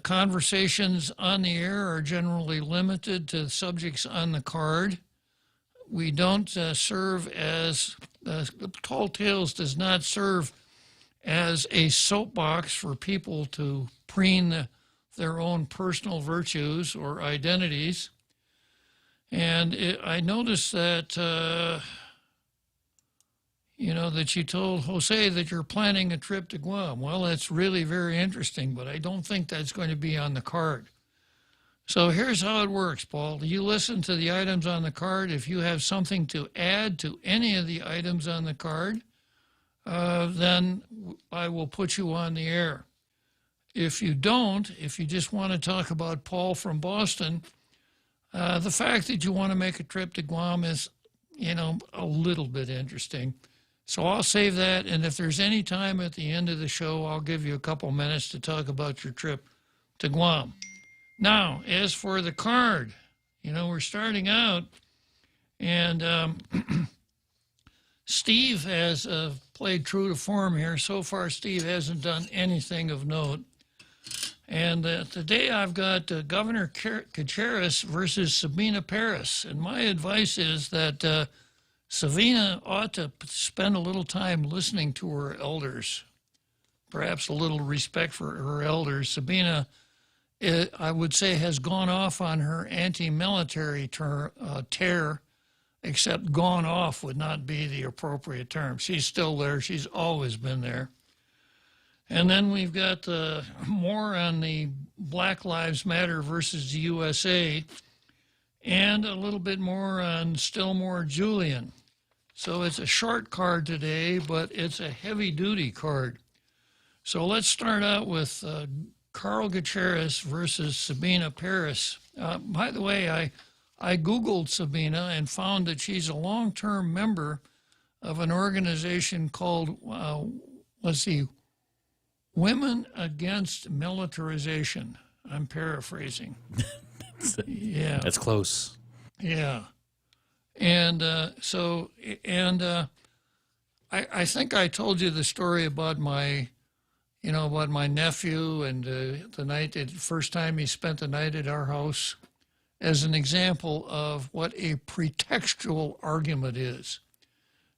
Conversations on the air are generally limited to subjects on the card. We don't serve as, Tall Tales does not serve as a soapbox for people to preen their own personal virtues or identities. And I noticed that, that you told Jose that you're planning a trip to Guam. Well, that's really very interesting, but I don't think that's going to be on the card. So here's how it works, Paul. You listen to the items on the card. If you have something to add to any of the items on the card, then I will put you on the air. If you don't, if you just want to talk about Paul from Boston, the fact that you want to make a trip to Guam is, a little bit interesting. So I'll save that, and if there's any time at the end of the show, I'll give you a couple minutes to talk about your trip to Guam. Now, as for the card, we're starting out, and Steve has played true to form here. So far, Steve hasn't done anything of note. And today I've got Governor Kacharis versus Sabina Paris. And my advice is that Sabina ought to spend a little time listening to her elders, perhaps a little respect for her elders. Sabina, I would say, has gone off on her anti-military tear except gone off would not be the appropriate term. She's still there. She's always been there. And then we've got more on the Black Lives Matter versus the USA, and a little bit more on Stillmore Julian. So it's a short card today, but it's a heavy-duty card. So let's start out with Carl Gutierrez versus Sabina Paris. By the way, I Googled Sabina and found that she's a long-term member of an organization called, Women Against Militarization. I'm paraphrasing. Yeah. That's close. Yeah. And I think I told you the story about my nephew and the first time he spent the night at our house as an example of what a pretextual argument is.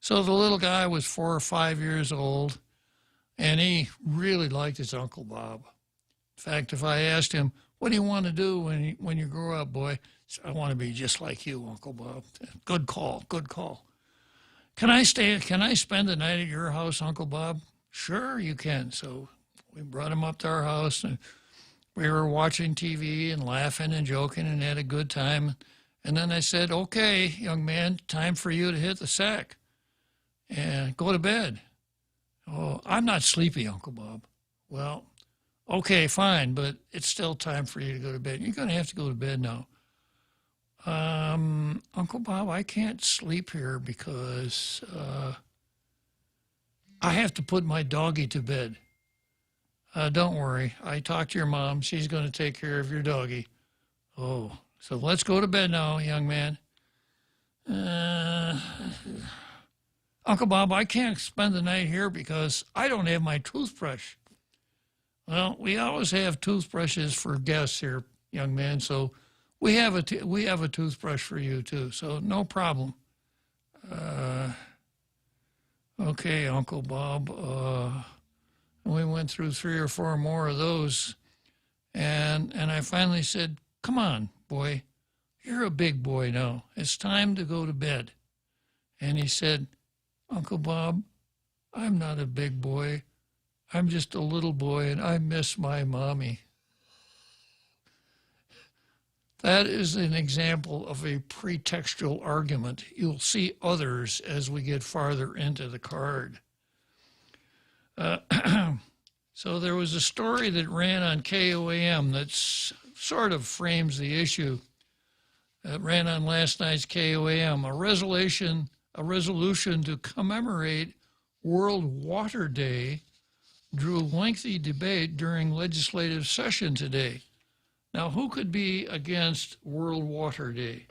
So the little guy was 4 or 5 years old, and he really liked his Uncle Bob. In fact, if I asked him, what do you want to do when you grow up, boy? He said, I want to be just like you, Uncle Bob. Good call, good call. Can I spend the night at your house, Uncle Bob? Sure, you can. So we brought him up to our house, and we were watching TV and laughing and joking and had a good time. And then I said, okay, young man, time for you to hit the sack and go to bed. Oh, I'm not sleepy, Uncle Bob. Well, okay, fine, but it's still time for you to go to bed. You're going to have to go to bed now. Uncle Bob, I can't sleep here because I have to put my doggie to bed. Don't worry. I talked to your mom. She's going to take care of your doggie. Oh, so let's go to bed now, young man. Uncle Bob, I can't spend the night here because I don't have my toothbrush. Well, we always have toothbrushes for guests here, young man, so we have a toothbrush for you too, so no problem. Okay, Uncle Bob. We went through 3 or 4 more of those, and I finally said, come on, boy, you're a big boy now. It's time to go to bed. And he said, Uncle Bob, I'm not a big boy. I'm just a little boy, and I miss my mommy. That is an example of a pretextual argument. You'll see others as we get farther into the card. So there was a story that ran on KOAM that sort of frames the issue. It ran on last night's KOAM, a resolution to commemorate World Water Day drew lengthy debate during legislative session today. Now, who could be against World Water Day?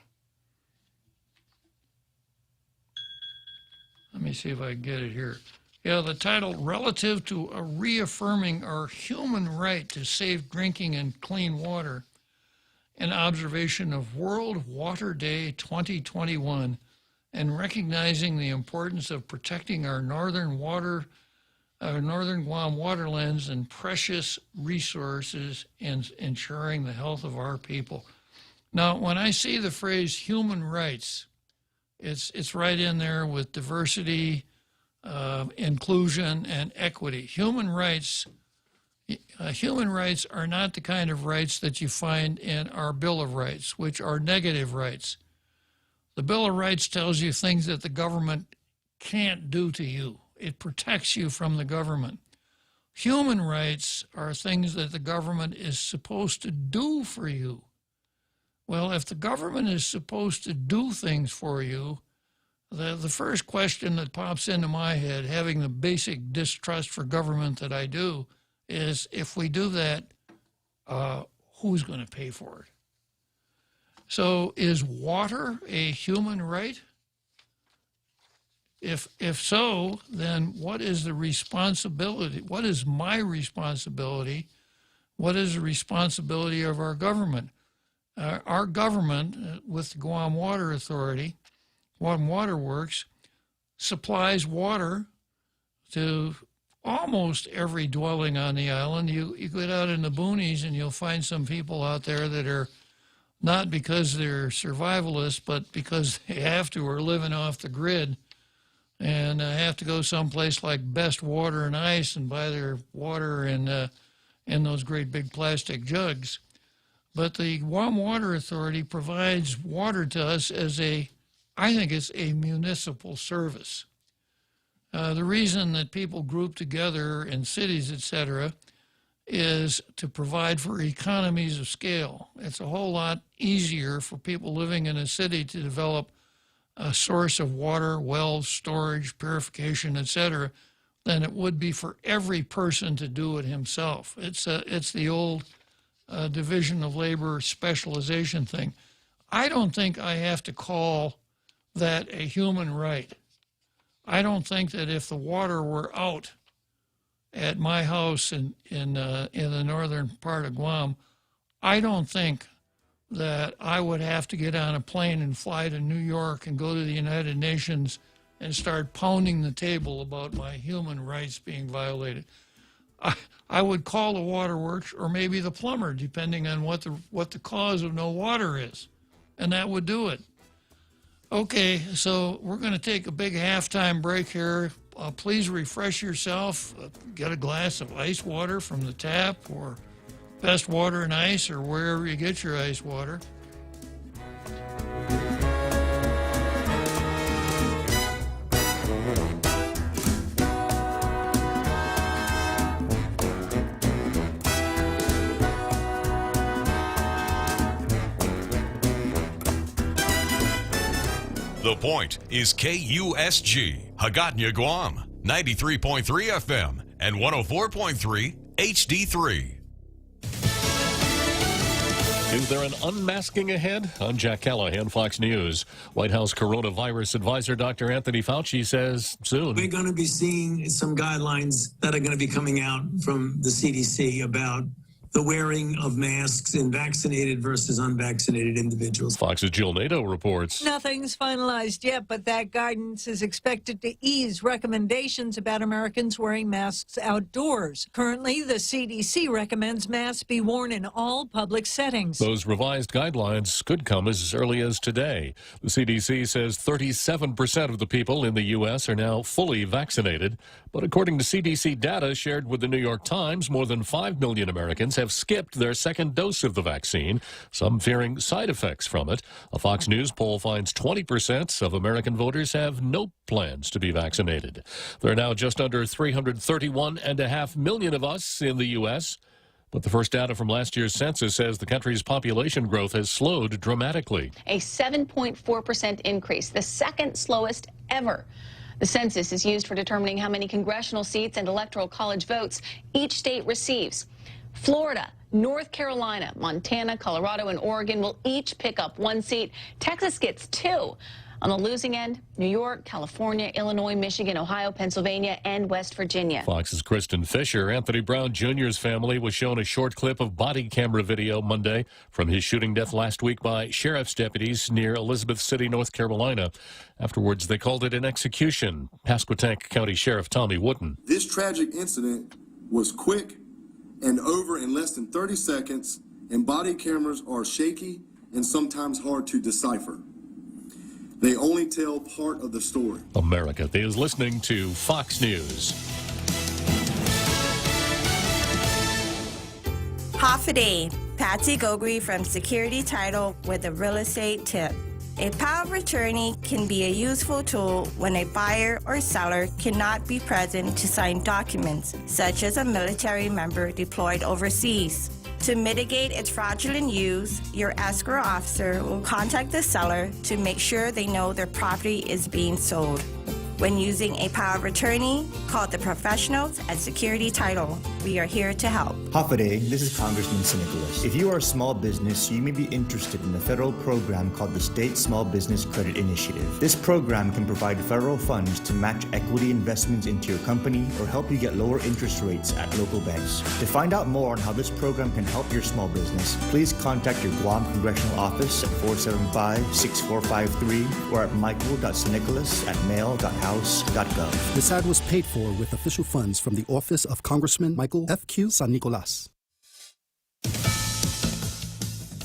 Let me see if I can get it here. Yeah, the title, Relative to Reaffirming Our Human Right to Safe Drinking and Clean Water, an observation of World Water Day 2021, and recognizing the importance of protecting our northern Guam waterlands and precious resources and ensuring the health of our people. Now, when I see the phrase human rights, it's right in there with diversity, inclusion, and equity. Human rights are not the kind of rights that you find in our Bill of Rights, which are negative rights. The Bill of Rights tells you things that the government can't do to you. It protects you from the government. Human rights are things that the government is supposed to do for you. Well, if the government is supposed to do things for you, the first question that pops into my head, having the basic distrust for government that I do, is if we do that, who's going to pay for it? So is water a human right? If so, then what is the responsibility? What is my responsibility? What is the responsibility of our government? Our government, with the Guam Water Authority, Guam Water Works, supplies water to almost every dwelling on the island. You get out in the boonies and you'll find some people out there that are not because they're survivalists, but because they have to or living off the grid and have to go someplace like Best Water and Ice and buy their water in those great big plastic jugs. But the Guam Water Authority provides water to us as I think it's a municipal service. The reason that people group together in cities, etc., is to provide for economies of scale. It's a whole lot easier for people living in a city to develop a source of water, wells, storage, purification, etc., than it would be for every person to do it himself. It's the old division of labor specialization thing. I don't think I have to call that a human right. I don't think that if the water were out at my house in the northern part of Guam, I don't think that I would have to get on a plane and fly to New York and go to the United Nations and start pounding the table about my human rights being violated. I would call the waterworks or maybe the plumber, depending on what the cause of no water is, and that would do it. Okay, so we're going to take a big halftime break here. Please refresh yourself. Get a glass of ice water from the tap or Best Water and Ice or wherever you get your ice water. The Point is KUSG, Hagåtña, Guam, 93.3 FM and 104.3 HD3. Is there an unmasking ahead? I'm Jack Callahan, Fox News. White House coronavirus advisor Dr. Anthony Fauci says soon. We're going to be seeing some guidelines that are going to be coming out from the CDC about the wearing of masks in vaccinated versus unvaccinated individuals. Fox's Jill Nato reports. Nothing's finalized yet, but that guidance is expected to ease recommendations about Americans wearing masks outdoors. Currently, the CDC recommends masks be worn in all public settings. Those revised guidelines could come as early as today. The CDC says 37% of the people in the U.S. are now fully vaccinated. But according to CDC data shared with the New York Times, more than 5 million Americans have skipped their second dose of the vaccine, some fearing side effects from it. A Fox News poll finds 20% of American voters have no plans to be vaccinated. There are now just under 331.5 million of us in the U.S., but the first data from last year's census says the country's population growth has slowed dramatically. A 7.4% increase, the second slowest ever. The census is used for determining how many congressional seats and electoral college votes each state receives. Florida, North Carolina, Montana, Colorado, and Oregon will each pick up one seat. Texas gets 2. On the losing end, New York, California, Illinois, Michigan, Ohio, Pennsylvania, and West Virginia. Fox's Kristen Fisher. Anthony Brown Jr.'s family was shown a short clip of body camera video Monday from his shooting death last week by sheriff's deputies near Elizabeth City, North Carolina. Afterwards, they called it an execution. Pasquotank County Sheriff Tommy Wooten. This tragic incident was quick and over in less than 30 seconds, and body cameras are shaky and sometimes hard to decipher. They only tell part of the story. America is listening to Fox News. Half a day. Patsy Gogri from Security Title with a real estate tip. A power of attorney can be a useful tool when a buyer or seller cannot be present to sign documents, such as a military member deployed overseas. To mitigate its fraudulent use, your escrow officer will contact the seller to make sure they know their property is being sold. When using a power of attorney, call the professionals at Security Title. We are here to help. Hafaday, this is Congressman Nicholas. If you are a small business, you may be interested in a federal program called the State Small Business Credit Initiative. This program can provide federal funds to match equity investments into your company or help you get lower interest rates at local banks. To find out more on how this program can help your small business, please contact your Guam Congressional Office at 475-6453 or at michael.snicholas@mail.house.gov. This ad was paid for with official funds from the Office of Congressman Michael F. Q. San Nicolas.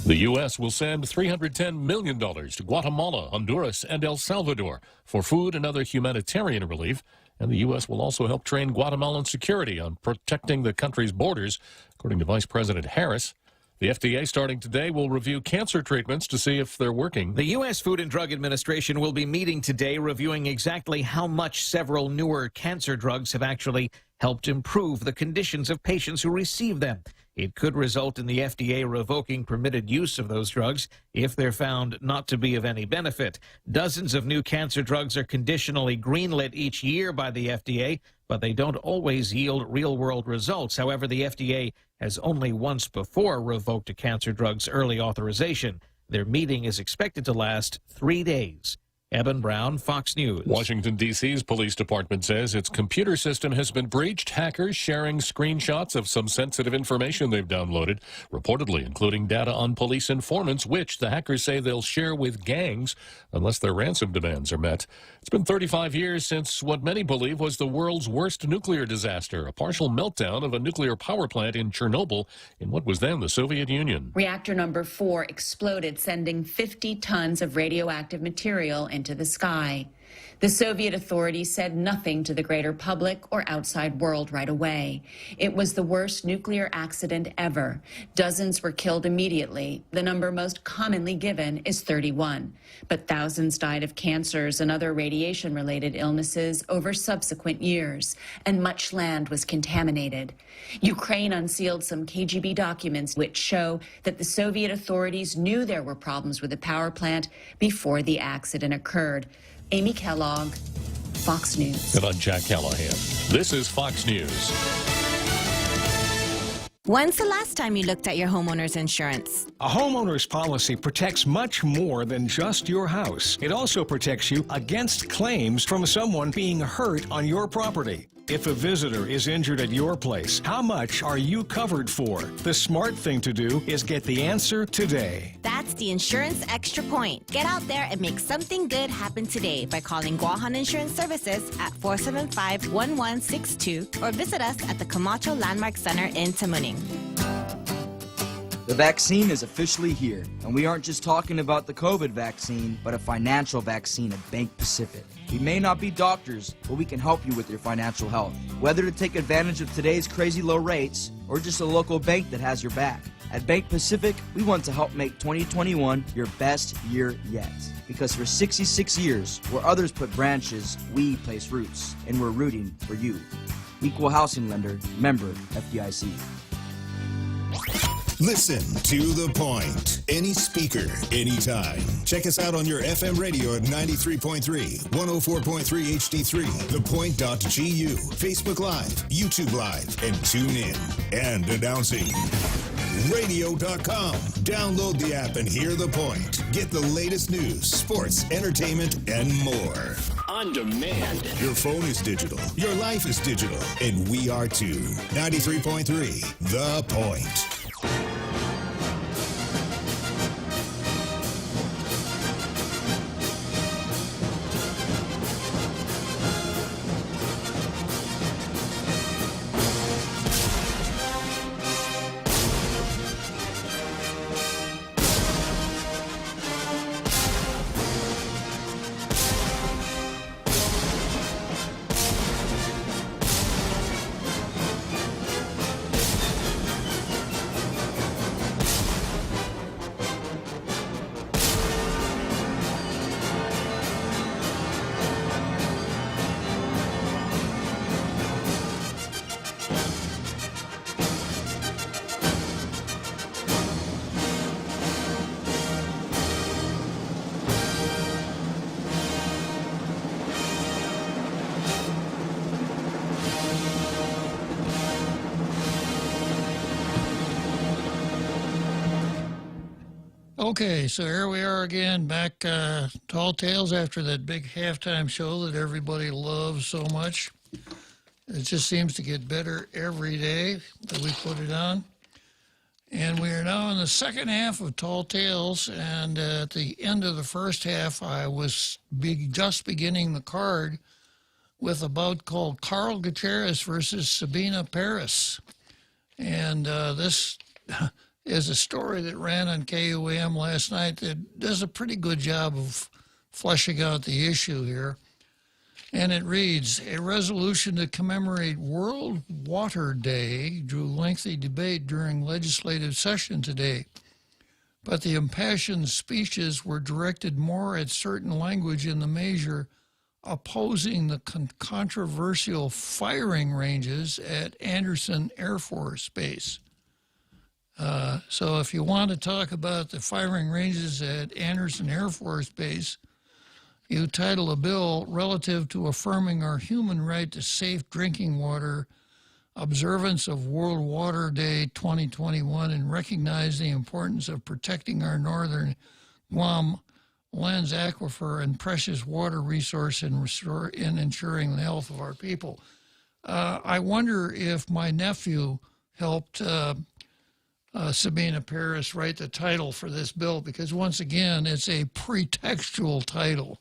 The U.S. will send $310 million to Guatemala, Honduras, and El Salvador for food and other humanitarian relief. And the U.S. will also help train Guatemalan security on protecting the country's borders, according to Vice President Harris. The FDA starting today will review cancer treatments to see if they're working. The U.S. Food and Drug Administration will be meeting today reviewing exactly how much several newer cancer drugs have actually helped improve the conditions of patients who receive them. It could result in the FDA revoking permitted use of those drugs if they're found not to be of any benefit. Dozens of new cancer drugs are conditionally greenlit each year by the FDA, but they don't always yield real-world results. However, the FDA has only once before revoked a cancer drug's early authorization. Their meeting is expected to last 3 days. Eben Brown, Fox News. Washington, D.C.'s police department says its computer system has been breached. Hackers sharing screenshots of some sensitive information they've downloaded, reportedly including data on police informants, which the hackers say they'll share with gangs unless their ransom demands are met. It's been 35 years since what many believe was the world's worst nuclear disaster, a partial meltdown of a nuclear power plant in Chernobyl in what was then the Soviet Union. Reactor number 4 exploded, sending 50 tons of radioactive material into the sky. The Soviet authorities said nothing to the greater public or outside world right away. It was the worst nuclear accident ever. Dozens were killed immediately. The number most commonly given is 31. But thousands died of cancers and other radiation-related illnesses over subsequent years, and much land was contaminated. Ukraine unsealed some KGB documents which show that the Soviet authorities knew there were problems with the power plant before the accident occurred. Amy Kellogg, Fox News. And I'm Jack Callahan. This is Fox News. When's the last time you looked at your homeowner's insurance? A homeowner's policy protects much more than just your house. It also protects you against claims from someone being hurt on your property. If a visitor is injured at your place, how much are you covered for? The smart thing to do is get the answer today. That's the Insurance Extra Point. Get out there and make something good happen today by calling Guahan Insurance Services at 475-1162 or visit us at the Camacho Landmark Center in Tamuning. The vaccine is officially here, and we aren't just talking about the COVID vaccine, but a financial vaccine at Bank Pacific. We may not be doctors, but we can help you with your financial health. Whether to take advantage of today's crazy low rates, or just a local bank that has your back. At Bank Pacific, we want to help make 2021 your best year yet. Because for 66 years, where others put branches, we place roots, and we're rooting for you. Equal housing lender, member FDIC. Listen to The Point. Any speaker, anytime. Check us out on your FM radio at 93.3, 104.3 HD3, thepoint.gu, Facebook Live, YouTube Live, and tune in. And announcing radio.com. Download the app and hear The Point. Get the latest news, sports, entertainment, and more. On demand. Your phone is digital. Your life is digital. And we are too. 93.3, The Point. Okay, so here we are again, back Tall Tales after that big halftime show that everybody loves so much. It just seems to get better every day that we put it on. And we are now in the second half of Tall Tales, and at the end of the first half, I was just beginning the card with a bout called Carl Gutierrez versus Sabina Paris. And this is a story that ran on KUAM last night that does a pretty good job of fleshing out the issue here. And it reads, a resolution to commemorate World Water Day drew lengthy debate during legislative session today. But the impassioned speeches were directed more at certain language in the measure opposing the controversial firing ranges at Andersen Air Force Base. So if you want to talk about the firing ranges at Andersen Air Force Base, you title a bill relative to affirming our human right to safe drinking water, observance of World Water Day 2021, and recognize the importance of protecting our northern Guam Lens aquifer and precious water resource in ensuring the health of our people. I wonder if my nephew helped Sabina Paris write the title for this bill, because once again, it's a pretextual title.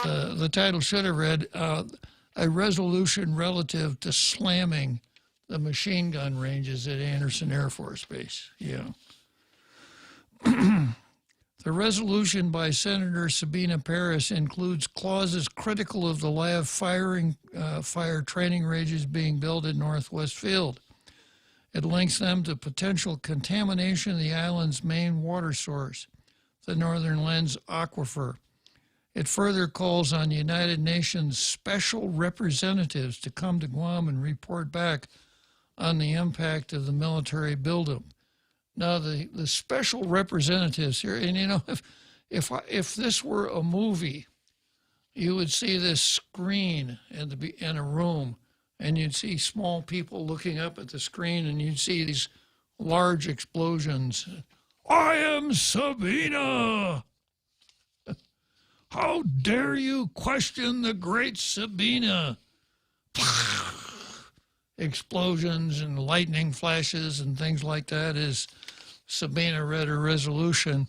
The title should have read, a resolution relative to slamming the machine gun ranges at Andersen Air Force Base. Yeah. The resolution by Senator Sabina Paris includes clauses critical of the live fire training ranges being built at Northwest Field. It links them to potential contamination of the island's main water source, the Northern Lens aquifer. It further calls on United Nations special representatives to come to Guam and report back on the impact of the military buildup. Now, the special representatives here, and you know, if this were a movie, you would see this screen in a room, and you'd see small people looking up at the screen, and you'd see these large explosions. I am Sabina! How dare you question the great Sabina? Explosions and lightning flashes and things like that as Sabina read her resolution.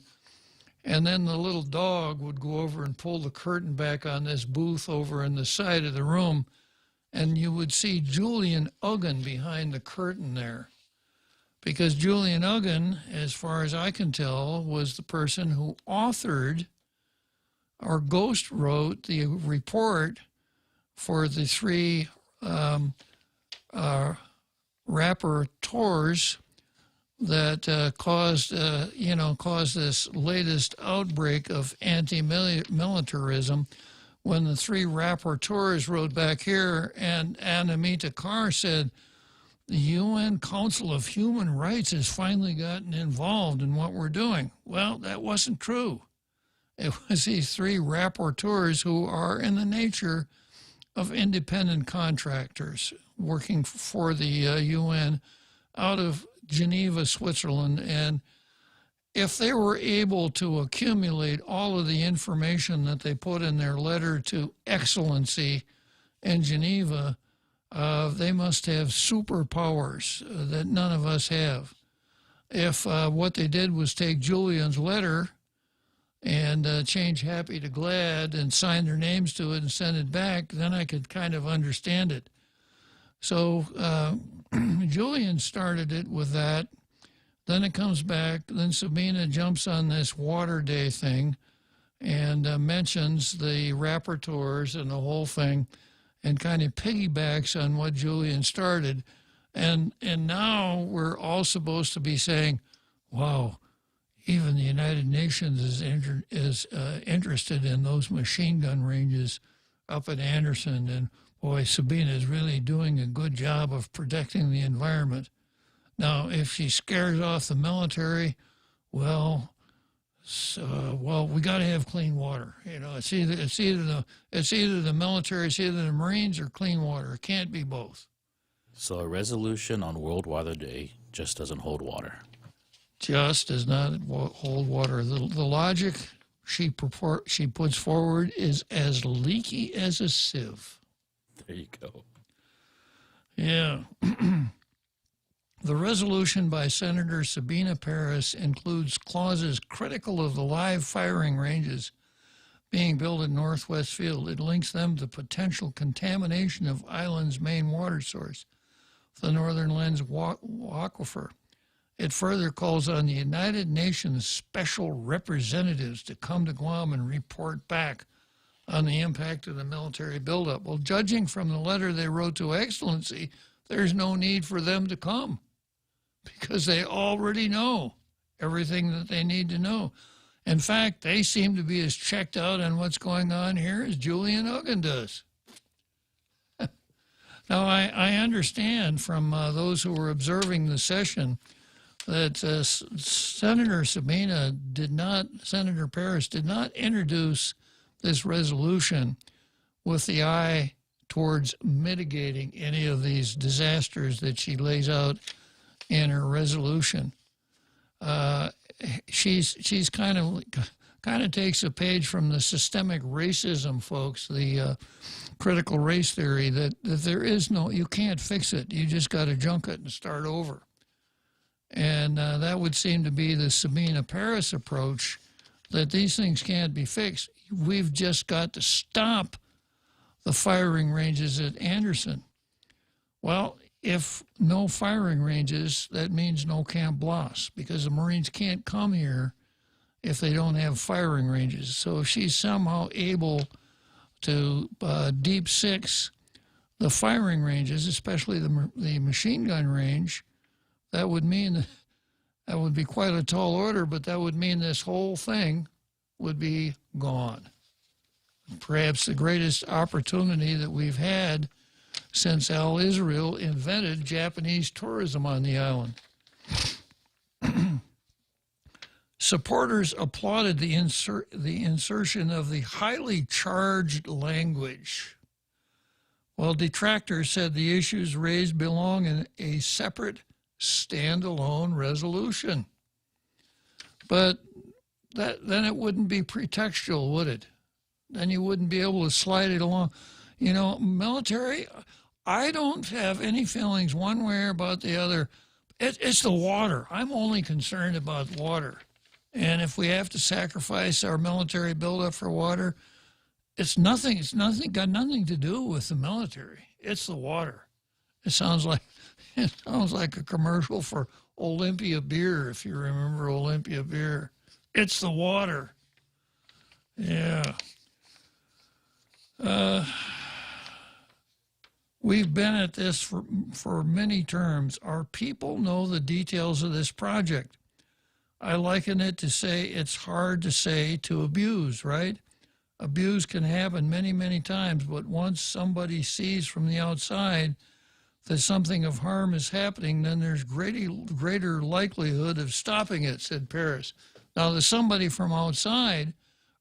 And then the little dog would go over and pull the curtain back on this booth over in the side of the room, and you would see Julian Uggan behind the curtain there. Because Julian Uggan, as far as I can tell, was the person who authored or ghost wrote the report for the three rapporteurs that caused this latest outbreak of anti-militarism, when the three rapporteurs wrote back here, and Anamita Carr said, the UN Council of Human Rights has finally gotten involved in what we're doing. Well, that wasn't true. It was these three rapporteurs who are in the nature of independent contractors working for the UN out of Geneva, Switzerland. And if they were able to accumulate all of the information that they put in their letter to Excellency in Geneva, they must have superpowers that none of us have. If what they did was take Julian's letter and change happy to glad and sign their names to it and send it back, then I could kind of understand it. So Julian started it with that. Then it comes back. Then Sabina jumps on this Water Day thing and mentions the rapporteurs and the whole thing and kind of piggybacks on what Julian started. And now we're all supposed to be saying, wow, even the United Nations is interested in those machine gun ranges up at Andersen. And boy, Sabina is really doing a good job of protecting the environment. Now, if she scares off the military, well, we got to have clean water. You know, it's either the military, it's either the Marines or clean water. It can't be both. So a resolution on World Water Day just doesn't hold water. Just does not hold water. The logic she puts forward is as leaky as a sieve. There you go. Yeah. The resolution by Senator Sabina Paris includes clauses critical of the live firing ranges being built at Northwest Field. It links them to potential contamination of island's main water source, the Northern Lens aquifer. It further calls on the United Nations special representatives to come to Guam and report back on the impact of the military buildup. Well, judging from the letter they wrote to Excellency, there's no need for them to come because they already know everything that they need to know. In fact, they seem to be as checked out on what's going on here as Julian Uggan does. Now, I understand from those who were observing the session that Senator Paris did not introduce this resolution with the eye towards mitigating any of these disasters that she lays out in her resolution. She's kind of takes a page from the systemic racism folks, the critical race theory that there is no, you can't fix it. You just got to junk it and start over. And that would seem to be the Sabina Paris approach, that these things can't be fixed. We've just got to stop the firing ranges at Anderson. Well, if no firing ranges, that means no Camp Blas, because the Marines can't come here if they don't have firing ranges. So if she's somehow able to deep six the firing ranges, especially the machine gun range, that would mean that would be quite a tall order, but that would mean this whole thing would be gone. Perhaps the greatest opportunity that we've had since Al Israel invented Japanese tourism on the island. Supporters applauded the insertion of the highly charged language, while detractors said the issues raised belong in a separate, standalone resolution. But then it wouldn't be pretextual, would it? Then you wouldn't be able to slide it along. You know, military, I don't have any feelings one way or about the other. It's the water. I'm only concerned about water. And if we have to sacrifice our military buildup for water, it's nothing. It's nothing. Got nothing to do with the military. It's the water. It sounds like a commercial for Olympia beer, if you remember Olympia beer. It's the water. Yeah. We've been at this for many terms. Our people know the details of this project. I liken it to say it's hard to say to abuse, right? Abuse can happen many, many times, but once somebody sees from the outside that something of harm is happening, then there's greater likelihood of stopping it, said Paris. Now, the somebody from outside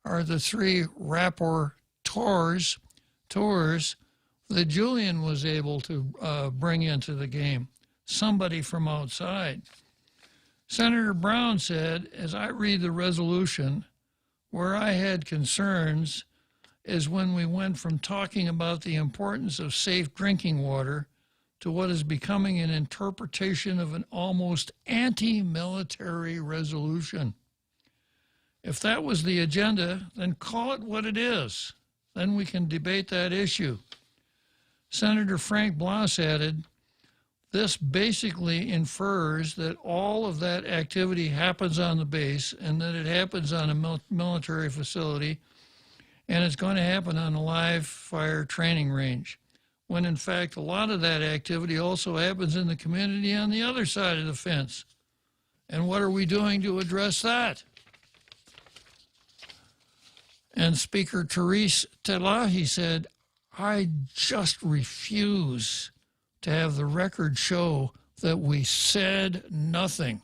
are the three rapporteurs that Julian was able to bring into the game. Somebody from outside. Senator Brown said, as I read the resolution, where I had concerns is when we went from talking about the importance of safe drinking water to what is becoming an interpretation of an almost anti-military resolution. If that was the agenda, then call it what it is. Then we can debate that issue. Senator Frank Blas added, this basically infers that all of that activity happens on the base and that it happens on a military facility and it's going to happen on a live fire training range, when in fact a lot of that activity also happens in the community on the other side of the fence. And what are we doing to address that? And Speaker Therese Telahi said, I just refuse to have the record show that we said nothing.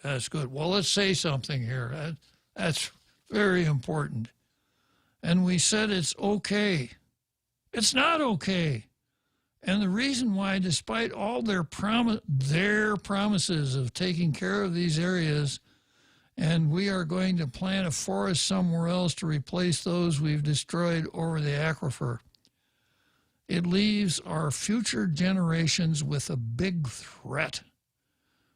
That's good. Well, let's say something here. That's very important. And we said it's okay. It's not okay. And the reason why, despite all their promises of taking care of these areas, and we are going to plant a forest somewhere else to replace those we've destroyed over the aquifer, it leaves our future generations with a big threat,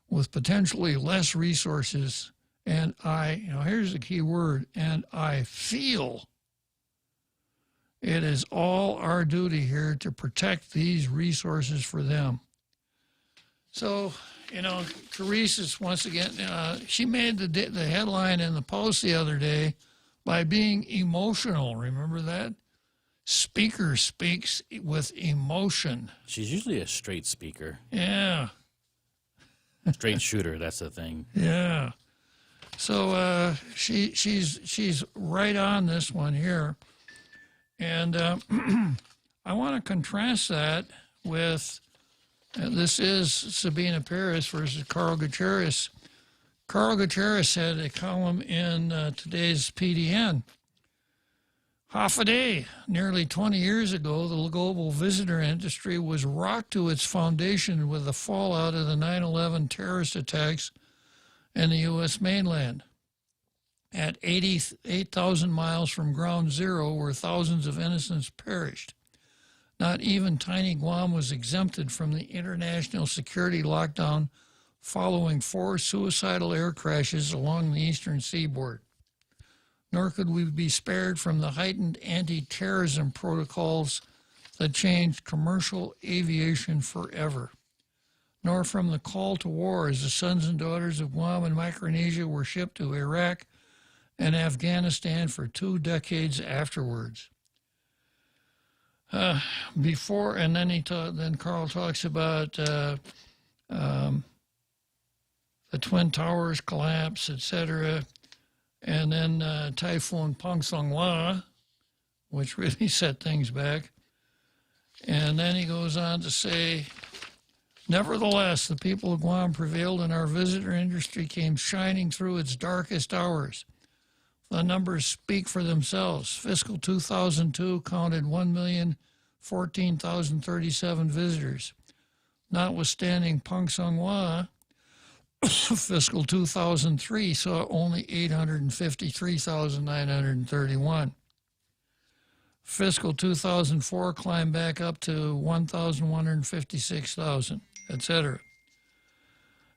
with potentially less resources. And here's the key word, and I feel it is all our duty here to protect these resources for them. So, You know, Teresa's, once again, she made the headline in the Post the other day by being emotional. Remember that? Speaker speaks with emotion. She's usually a straight speaker. Yeah. Straight shooter, that's the thing. Yeah. So she's right on this one here. And I want to contrast that with, this is Sabina Paris versus Carl Gutierrez. Carl Gutierrez had a column in today's PDN. Half a day, nearly 20 years ago, the global visitor industry was rocked to its foundation with the fallout of the 9/11 terrorist attacks in the U.S. mainland. At 88,000 miles from ground zero, where thousands of innocents perished. Not even tiny Guam was exempted from the international security lockdown following 4 suicidal air crashes along the eastern seaboard. Nor could we be spared from the heightened anti-terrorism protocols that changed commercial aviation forever. Nor from the call to war as the sons and daughters of Guam and Micronesia were shipped to Iraq and Afghanistan for 2 decades afterwards. Before, and then Carl talks about the Twin Towers collapse, etc., and then Typhoon Pangsongwa, which really set things back. And then he goes on to say, nevertheless, the people of Guam prevailed and our visitor industry came shining through its darkest hours. The numbers speak for themselves. Fiscal 2002 counted 1,014,037 visitors. Notwithstanding Pangsongwa, fiscal 2003 saw only 853,931. Fiscal 2004 climbed back up to 1,156,000, etc.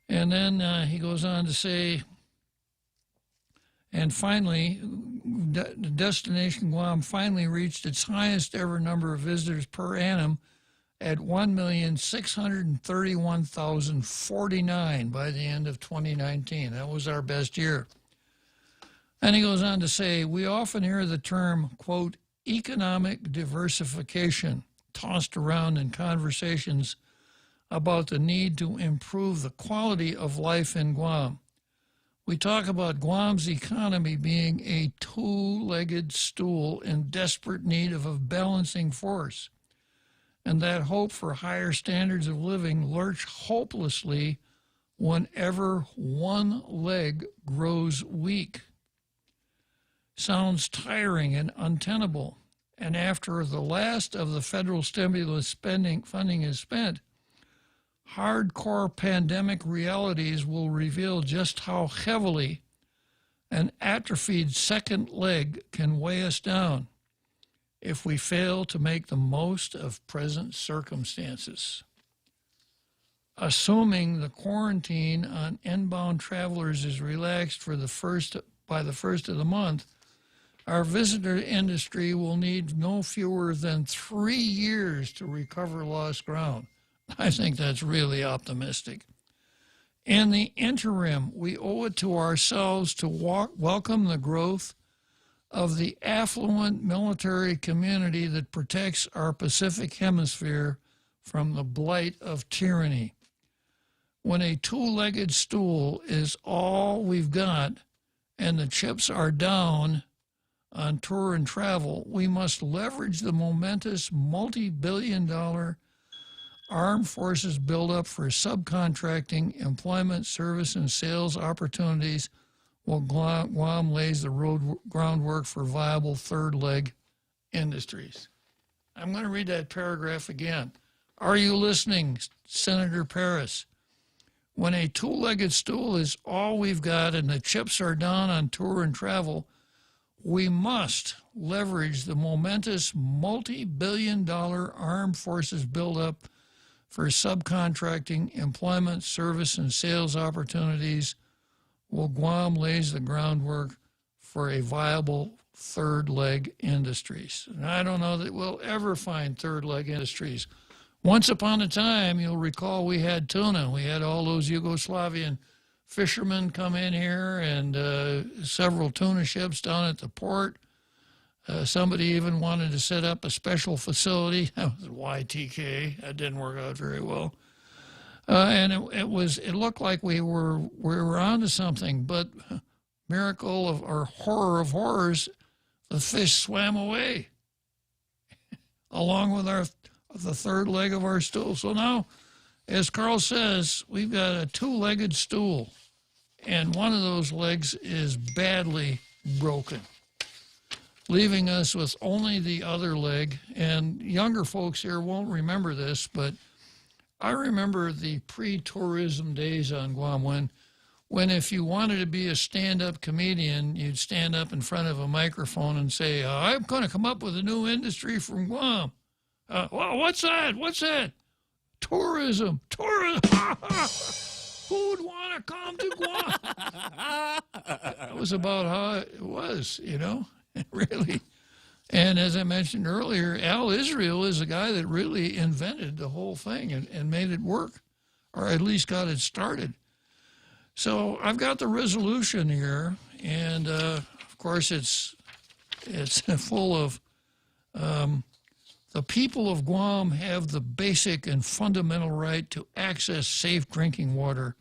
And then he goes on to say, and finally, Destination Guam finally reached its highest ever number of visitors per annum at 1,631,049 by the end of 2019. That was our best year. And he goes on to say, we often hear the term, quote, economic diversification tossed around in conversations about the need to improve the quality of life in Guam. We talk about Guam's economy being a two-legged stool in desperate need of a balancing force, and that hope for higher standards of living lurch hopelessly whenever one leg grows weak. Sounds tiring and untenable, and after the last of the federal stimulus funding is spent, hardcore pandemic realities will reveal just how heavily an atrophied second leg can weigh us down if we fail to make the most of present circumstances. Assuming the quarantine on inbound travelers is relaxed by the first of the month, our visitor industry will need no fewer than 3 years to recover lost ground. I think that's really optimistic. In the interim, we owe it to ourselves to welcome the growth of the affluent military community that protects our Pacific Hemisphere from the blight of tyranny. When a two-legged stool is all we've got and the chips are down on tour and travel, we must leverage the momentous multi-billion-dollar armed forces buildup for subcontracting, employment, service, and sales opportunities while Guam lays the groundwork for viable third leg industries. I'm going to read that paragraph again. Are you listening, Senator Paris? When a two-legged stool is all we've got and the chips are down on tour and travel, we must leverage the momentous multi-billion-dollar armed forces buildup for subcontracting, employment, service, and sales opportunities while Guam lays the groundwork for a viable third leg industries. And I don't know that we'll ever find third leg industries Once upon a time, you'll recall we had tuna. We had all those Yugoslavian fishermen come in here and several tuna ships down at the port. Somebody even wanted to set up a special facility. That was YTK. That didn't work out very well. And it looked like we were onto something, but miracle of or horror of horrors, the fish swam away along with the third leg of our stool. So now, as Carl says, we've got a two-legged stool, and one of those legs is badly broken, leaving us with only the other leg. And younger folks here won't remember this, but I remember the pre-tourism days on Guam when if you wanted to be a stand-up comedian, you'd stand up in front of a microphone and say, I'm going to come up with a new industry from Guam. Well, what's that? What's that? Tourism. Tourism. Who would want to come to Guam? That was about how it was, you know, really. And as I mentioned earlier, Al Israel is a guy that really invented the whole thing and made it work, or at least got it started. So I've got the resolution here, and of course it's full of the people of Guam have the basic and fundamental right to access safe drinking water,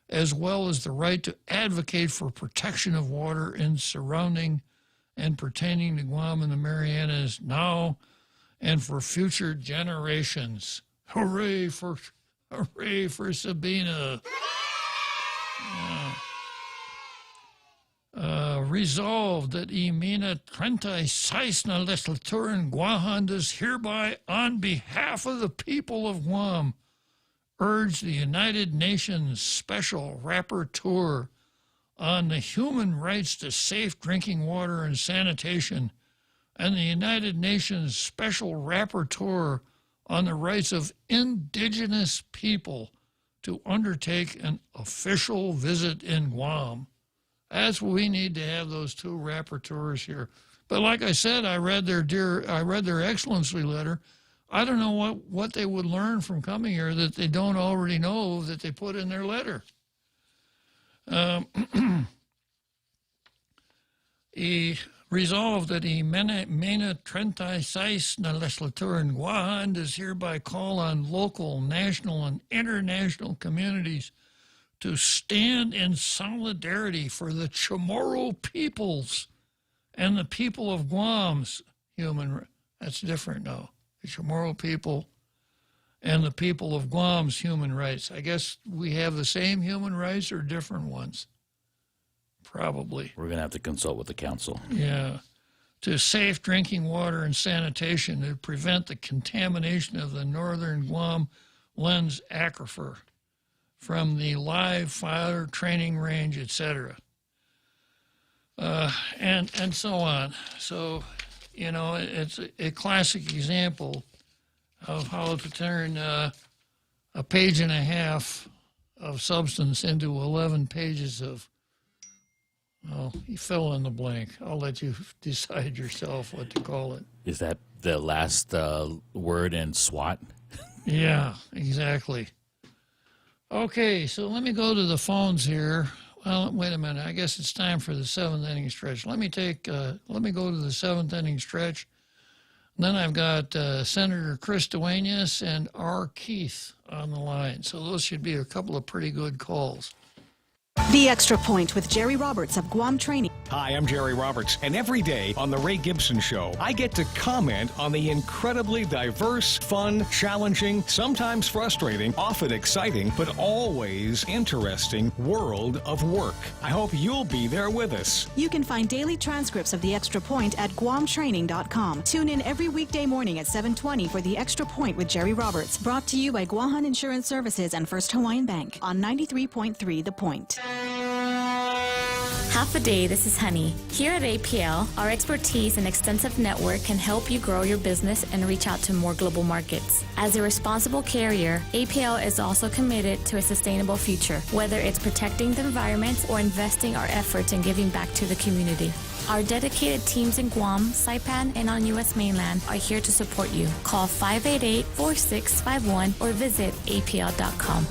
as well as the right to advocate for protection of water in surrounding and pertaining to Guam and the Marianas now and for future generations. Hooray for Sabina. Resolved that Imina 36 na legislatura en Guam does hereby, on behalf of the people of Guam, urge the United Nations Special Rapporteur on the human rights to safe drinking water and sanitation, and the United Nations Special Rapporteur on the rights of indigenous people to undertake an official visit in Guam. That's what we need to have, those two rapporteurs here. But like I said, I read their excellency letter. I don't know what they would learn from coming here that they don't already know that they put in their letter. He resolved that Mena 36 na legislatura en Guam does hereby call on local, national, and international communities to stand in solidarity for the Chamorro peoples and the people of Guam's human rights. That's different now. The Chamorro people and the people of Guam's human rights. I guess we have the same human rights or different ones. Probably. We're going to have to consult with the council. Yeah. To safe drinking water and sanitation to prevent the contamination of the northern Guam lens aquifer from the live fire training range, etc. And so on. So, you know, it's a classic example of how to turn a page and a half of substance into 11 pages of, well, you fill in the blank. I'll let you decide yourself what to call it. Is that the last word in SWAT? Yeah, exactly. Okay, so let me go to the phones here. Well, wait a minute. I guess it's time for the seventh inning stretch. Let me go to the seventh inning stretch. And then I've got Senator Chris Duenas and R. Keith on the line. So those should be a couple of pretty good calls. The Extra Point with Jerry Roberts of Guam Training. Hi, I'm Jerry Roberts, and every day on The Ray Gibson Show, I get to comment on the incredibly diverse, fun, challenging, sometimes frustrating, often exciting, but always interesting world of work. I hope you'll be there with us. You can find daily transcripts of The Extra Point at guamtraining.com. Tune in every weekday morning at 7:20 for The Extra Point with Jerry Roberts. Brought to you by Guahan Insurance Services and First Hawaiian Bank on 93.3 The Point. Half a day, this is Honey. Here at APL, our expertise and extensive network can help you grow your business and reach out to more global markets. As a responsible carrier, APL is also committed to a sustainable future, whether it's protecting the environment or investing our efforts in giving back to the community. Our dedicated teams in Guam, Saipan, and on U.S. mainland are here to support you. Call 588-4651 or visit apl.com.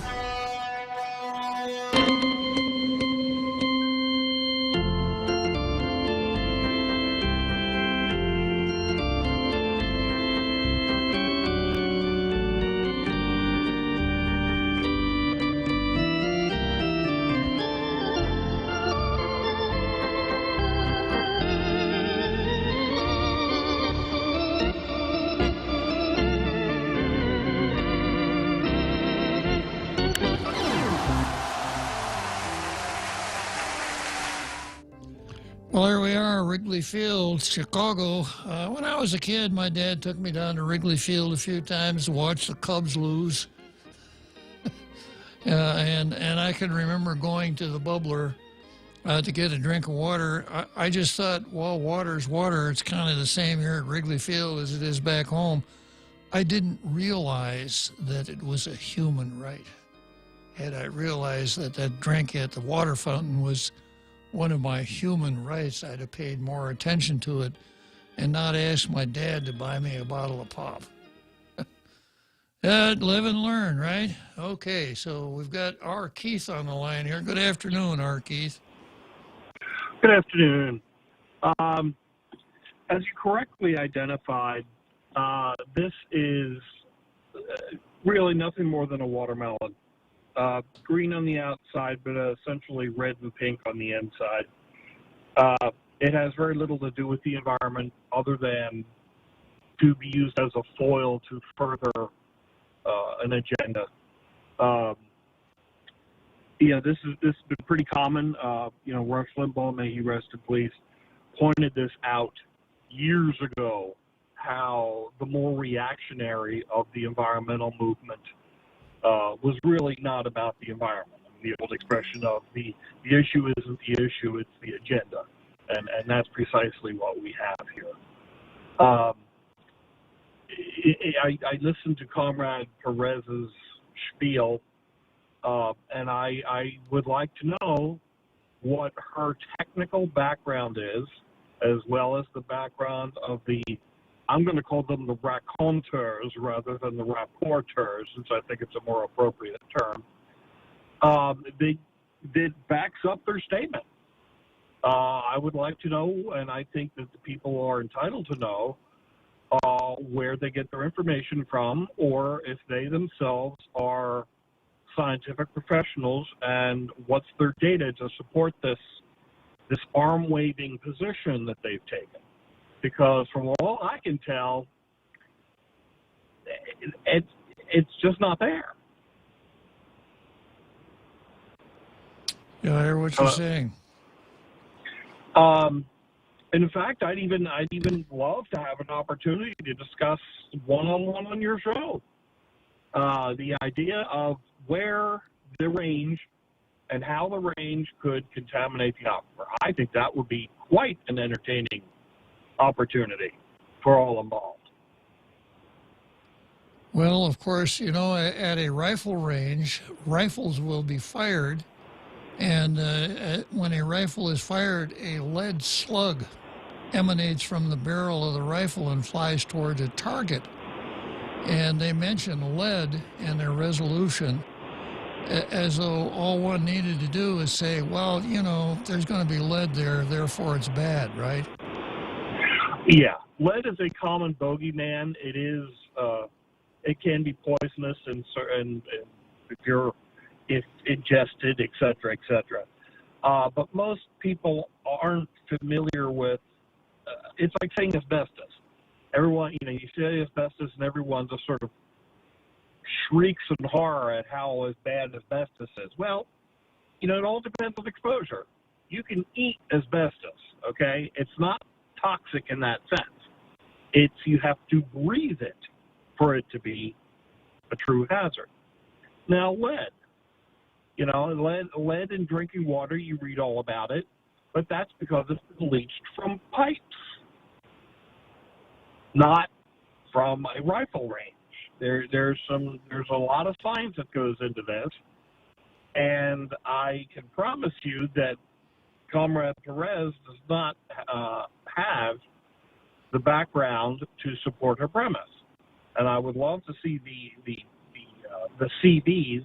Well, here we are, Wrigley Field, Chicago. When I was a kid, my dad took me down to Wrigley Field a few times to watch the Cubs lose. And I can remember going to the bubbler to get a drink of water. I just thought, well, water's water. It's kind of the same here at Wrigley Field as it is back home. I didn't realize that it was a human right. Had I realized that that drink at the water fountain was one of my human rights, I'd have paid more attention to it and not asked my dad to buy me a bottle of pop. Live and learn, right? Okay, so we've got R. Keith on the line here. Good afternoon, R. Keith. Good afternoon. As you correctly identified, this is really nothing more than a watermelon. Green on the outside, but essentially red and pink on the inside. It has very little to do with the environment other than to be used as a foil to further an agenda. This has been pretty common. Rush Limbaugh, may he rest in peace, pointed this out years ago, how the more reactionary of the environmental movement was really not about the environment. I mean, the old expression of the issue isn't the issue, it's the agenda. And that's precisely what we have here. I listened to Comrade Perez's spiel, and I would like to know what her technical background is, as well as the background of the, I'm going to call them the raconteurs rather than the rapporteurs, since I think it's a more appropriate term, that backs up their statement. I would like to know, and I think that the people are entitled to know, where they get their information from, or if they themselves are scientific professionals, and what's their data to support this arm-waving position that they've taken. Because from all I can tell, it's just not there. Yeah, I hear what you're saying. And in fact, I'd even love to have an opportunity to discuss one-on-one on your show the idea of where the range and how the range could contaminate the aquifer. I think that would be quite an entertaining opportunity for all involved. Well, of course, at a rifle range, rifles will be fired, and when a rifle is fired, a lead slug emanates from the barrel of the rifle and flies towards a target. And they mention lead in their resolution as though all one needed to do is say, well, there's going to be lead there, therefore it's bad, right? Yeah, lead is a common bogeyman. It is, it can be poisonous, and if ingested, et cetera, et cetera. But most people aren't familiar with. It's like saying asbestos. Everyone, you say asbestos, and everyone just sort of shrieks in horror at how as bad asbestos is. Well, it all depends on exposure. You can eat asbestos, okay? It's not toxic in that sense. You have to breathe it for it to be a true hazard. Now, lead. Lead in drinking water, you read all about it. but that's because it's leached from pipes, not from a rifle range. There's a lot of science that goes into this, and I can promise you that Comrade Perez does not have the background to support her premise. And I would love to see the CVs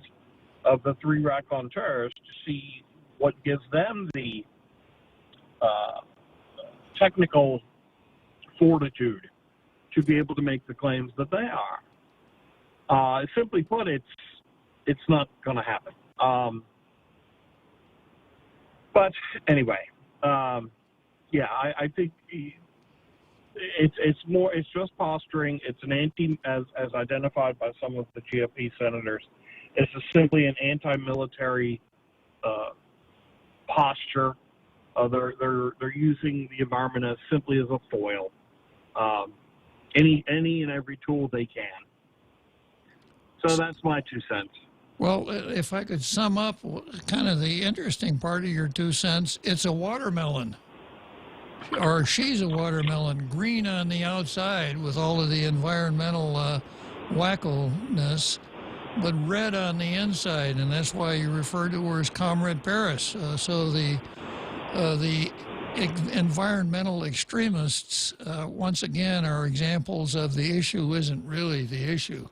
of the three raconteurs to see what gives them the technical fortitude to be able to make the claims that they are. Simply put, it's not going to happen. But anyway, yeah, I think it's just posturing. It's an as identified by some of the GOP senators. It's simply an anti-military posture. They're using the environment as simply as a foil. Any and every tool they can. So that's my 2 cents. Well, if I could sum up kind of the interesting part of your 2 cents, it's a watermelon. Or she's a watermelon, green on the outside with all of the environmental wacko-ness, but red on the inside, and that's why you refer to her as Comrade Paris. So the environmental extremists, once again, are examples of the issue isn't really the issue.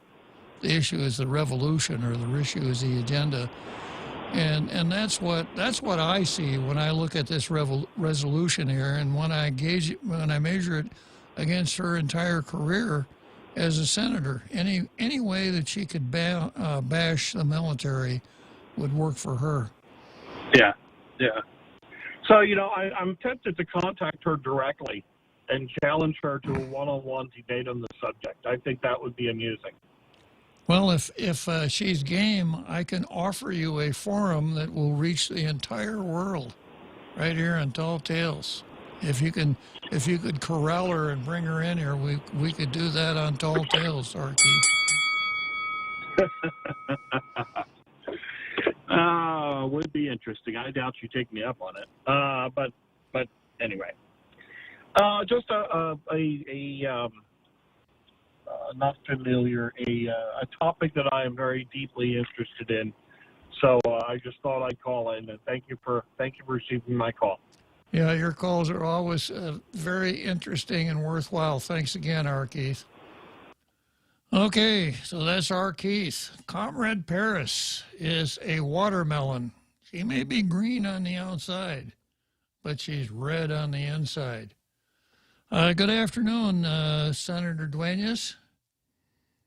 The issue is the revolution, or the issue is the agenda. And that's what I see when I look at this resolution here, and when I measure it against her entire career as a senator. Any way that she could bash the military would work for her. Yeah. So, I'm tempted to contact her directly and challenge her to a one-on-one debate on the subject. I think that would be amusing. Well, if she's game, I can offer you a forum that will reach the entire world, right here on Tall Tales. If you could corral her and bring her in here, we could do that on Tall Tales, Archie. Would be interesting. I doubt you take me up on it. But anyway, just a not familiar, a topic that I am very deeply interested in. So I just thought I'd call in, and thank you for receiving my call. Yeah, your calls are always very interesting and worthwhile. Thanks again, R. Keith. Okay, so that's R. Keith. Comrade Paris is a watermelon. She may be green on the outside, but she's red on the inside. Good afternoon, Senator Duenas.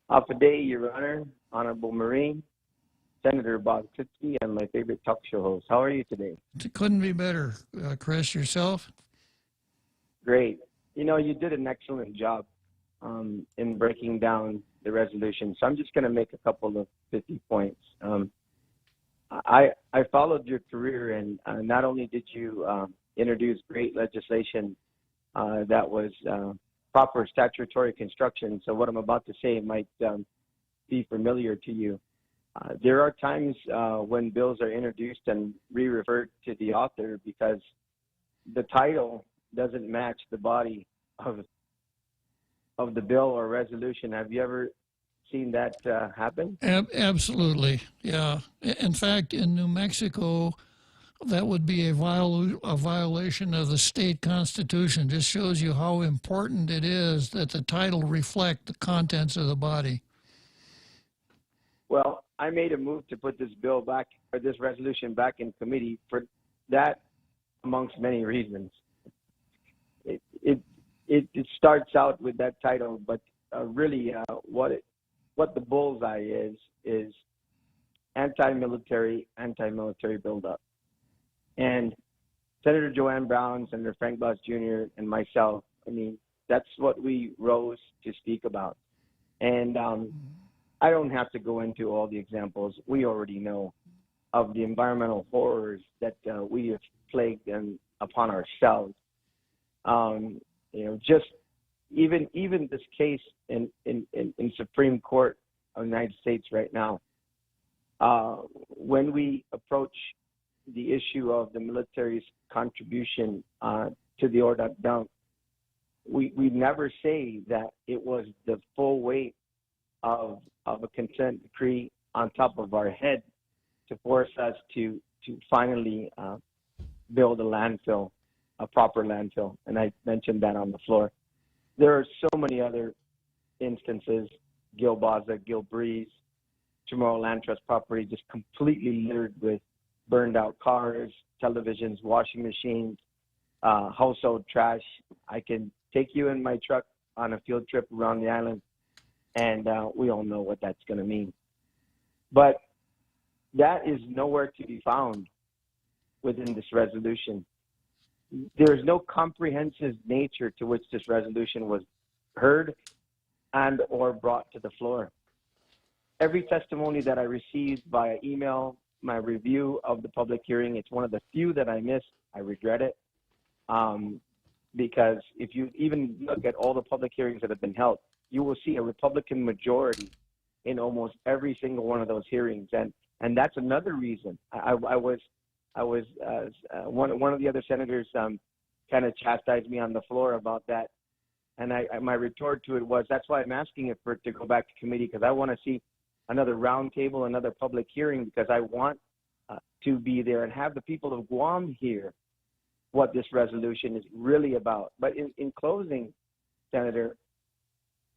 Half a day, Your Honor, Honorable Marine, Senator Bob Klitzkie, and my favorite talk show host. How are you today? It couldn't be better. Chris, yourself? Great. You did an excellent job in breaking down the resolution. So I'm just going to make a couple of 50 points. I followed your career, and not only did you introduce great legislation that was proper statutory construction. So what I'm about to say might be familiar to you. There are times when bills are introduced and re-referred to the author because the title doesn't match the body of the bill or resolution. Have you ever seen that happen? Absolutely, yeah. In fact, in New Mexico, that would be a violation of the state constitution. Just shows you how important it is that the title reflect the contents of the body. Well, I made a move to put this bill back, or this resolution back in committee for that, amongst many reasons. It starts out with that title, but really what the bullseye is anti-military buildup. And Senator Joanne Brown, Senator Frank Blas Jr., and myself, that's what we rose to speak about. And I don't have to go into all the examples. We already know of the environmental horrors that we have plagued upon ourselves. Just even this case in Supreme Court of the United States right now, when we approach the issue of the military's contribution to the ORDOT dump, we never say that it was the full weight of a consent decree on top of our head to force us to finally build a landfill, a proper landfill. And I mentioned that on the floor. There are so many other instances, Gil Baza, Gil Breeze, Chamorro Land Trust property just completely littered with burned out cars, televisions, washing machines, household trash. I can take you in my truck on a field trip around the island, and we all know what that's going to mean. But that is nowhere to be found within this resolution. There is no comprehensive nature to which this resolution was heard and or brought to the floor. Every testimony that I received via email, my review of the public hearing, it's one of the few that I missed. I regret it. Because if you even look at all the public hearings that have been held, you will see a Republican majority in almost every single one of those hearings. And that's another reason. One of the other senators kind of chastised me on the floor about that. And my retort to it was, that's why I'm asking it for it to go back to committee, because I want to see another roundtable, another public hearing, because I want to be there and have the people of Guam hear what this resolution is really about. But in closing, Senator,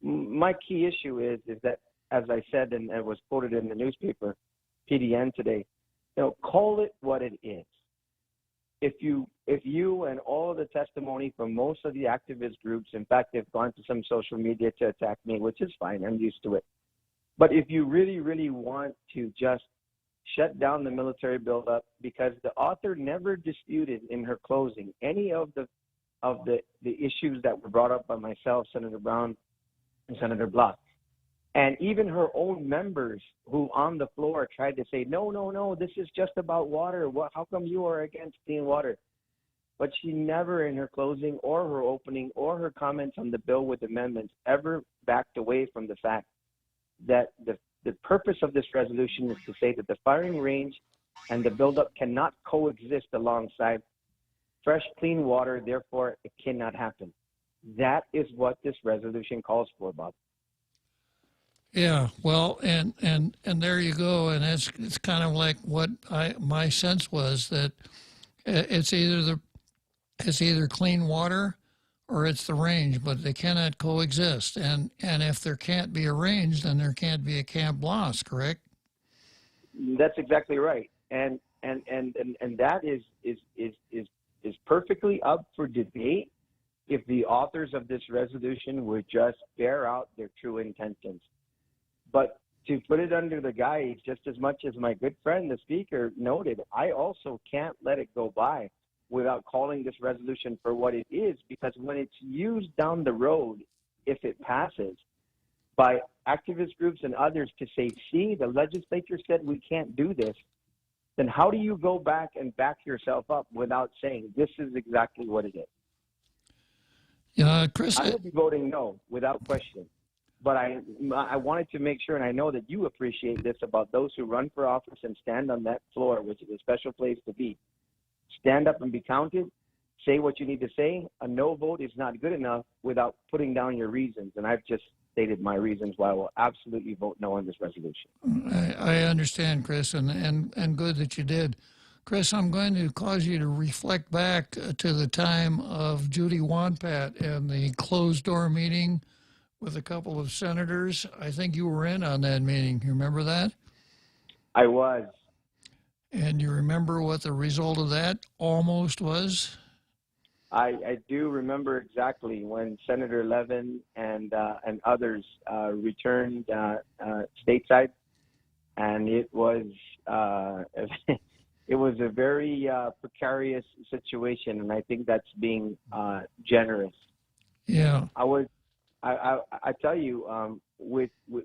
my key issue is that, as I said and it was quoted in the newspaper, PDN today, call it what it is. If you and all of the testimony from most of the activist groups, in fact, they've gone to some social media to attack me, which is fine, I'm used to it. But if you really, really want to just shut down the military buildup, because the author never disputed in her closing any of the issues that were brought up by myself, Senator Brown, and Senator Block. And even her own members who on the floor tried to say, no, this is just about water. How come you are against clean water? But she never in her closing or her opening or her comments on the bill with amendments ever backed away from the fact that the purpose of this resolution is to say that the firing range and the buildup cannot coexist alongside fresh, clean water. Therefore, it cannot happen. That is what this resolution calls for, Bob. Yeah, well, and there you go, and it's kind of like what my sense was, that it's either clean water or it's the range, but they cannot coexist. And if there can't be a range, then there can't be a Camp Blas, correct? That's exactly right, and that is perfectly up for debate if the authors of this resolution would just bear out their true intentions. But to put it under the guise, just as much as my good friend, the speaker, noted, I also can't let it go by without calling this resolution for what it is, because when it's used down the road, if it passes, by activist groups and others to say, see, the legislature said we can't do this, then how do you go back and back yourself up without saying this is exactly what it is? Chris, I will be voting no, without question. But I wanted to make sure, and I know that you appreciate this about those who run for office and stand on that floor, which is a special place to be. Stand up and be counted. Say what you need to say. A no vote is not good enough without putting down your reasons. And I've just stated my reasons why I will absolutely vote no on this resolution. I understand, Chris, and good that you did. Chris, I'm going to cause you to reflect back to the time of Judy Wonpat and the closed-door meeting with a couple of senators. I think you were in on that meeting. You remember that? I was. And you remember what the result of that almost was? I do remember exactly when Senator Levin and others returned stateside, and it was it was a very precarious situation, and I think that's being generous. Yeah. I tell you, with the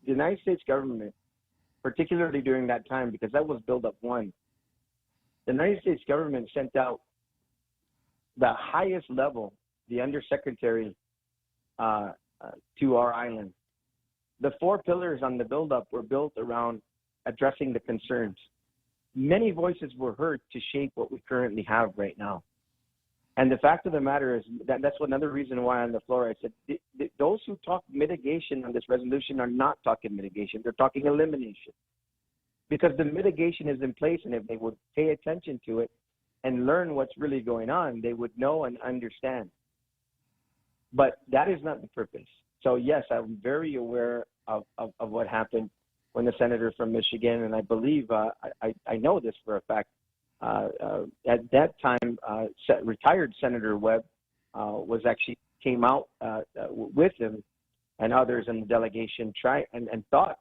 United States government, particularly during that time, because that was Build-Up 1, the United States government sent out the highest level, the undersecretary, to our island. The 4 pillars on the Build-Up were built around addressing the concerns. many voices were heard to shape what we currently have right now. And the fact of the matter is that's another reason why on the floor I said those who talk mitigation on this resolution are not talking mitigation. They're talking elimination. Because the mitigation is in place, and if they would pay attention to it and learn what's really going on, they would know and understand. But that is not the purpose. So, yes, I'm very aware of what happened when the senator from Michigan, and I believe, I know this for a fact, at that time, retired Senator Webb came out with him and others in the delegation and thought,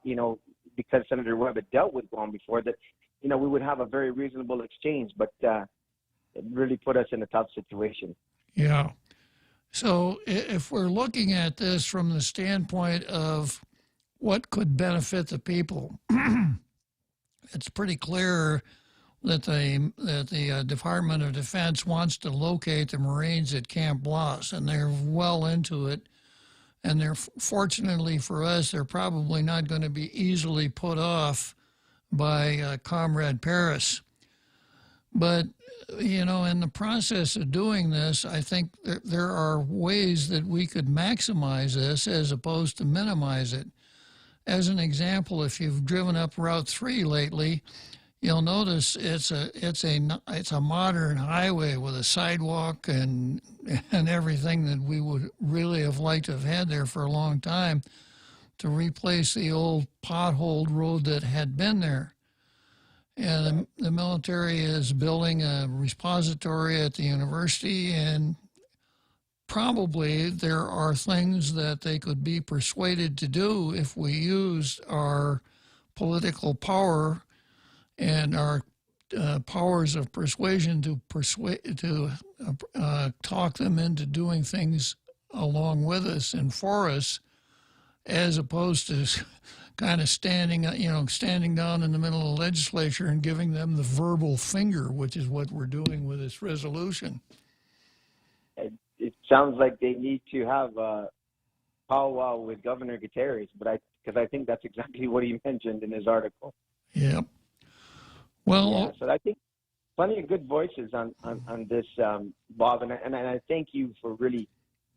because Senator Webb had dealt with Guam before, that, we would have a very reasonable exchange, but it really put us in a tough situation. Yeah. So if we're looking at this from the standpoint of what could benefit the people, it's pretty clear that the Department of Defense wants to locate the Marines at Camp Blas, and they're well into it. And fortunately for us, they're probably not going to be easily put off by Comrade Paris. But, in the process of doing this, I think there are ways that we could maximize this as opposed to minimize it. As an example, if you've driven up Route 3 lately, you'll notice it's a modern highway with a sidewalk and everything that we would really have liked to have had there for a long time to replace the old potholed road that had been there. And the military is building a repository at the university, and probably there are things that they could be persuaded to do if we used our political power and our powers of persuasion to talk them into doing things along with us and for us, as opposed to kind of standing down in the middle of the legislature and giving them the verbal finger, which is what we're doing with this resolution. It sounds like they need to have a powwow with Governor Gutierrez, because I think that's exactly what he mentioned in his article. Yep. Well, yeah, so I think plenty of good voices on this, Bob, and I thank you for really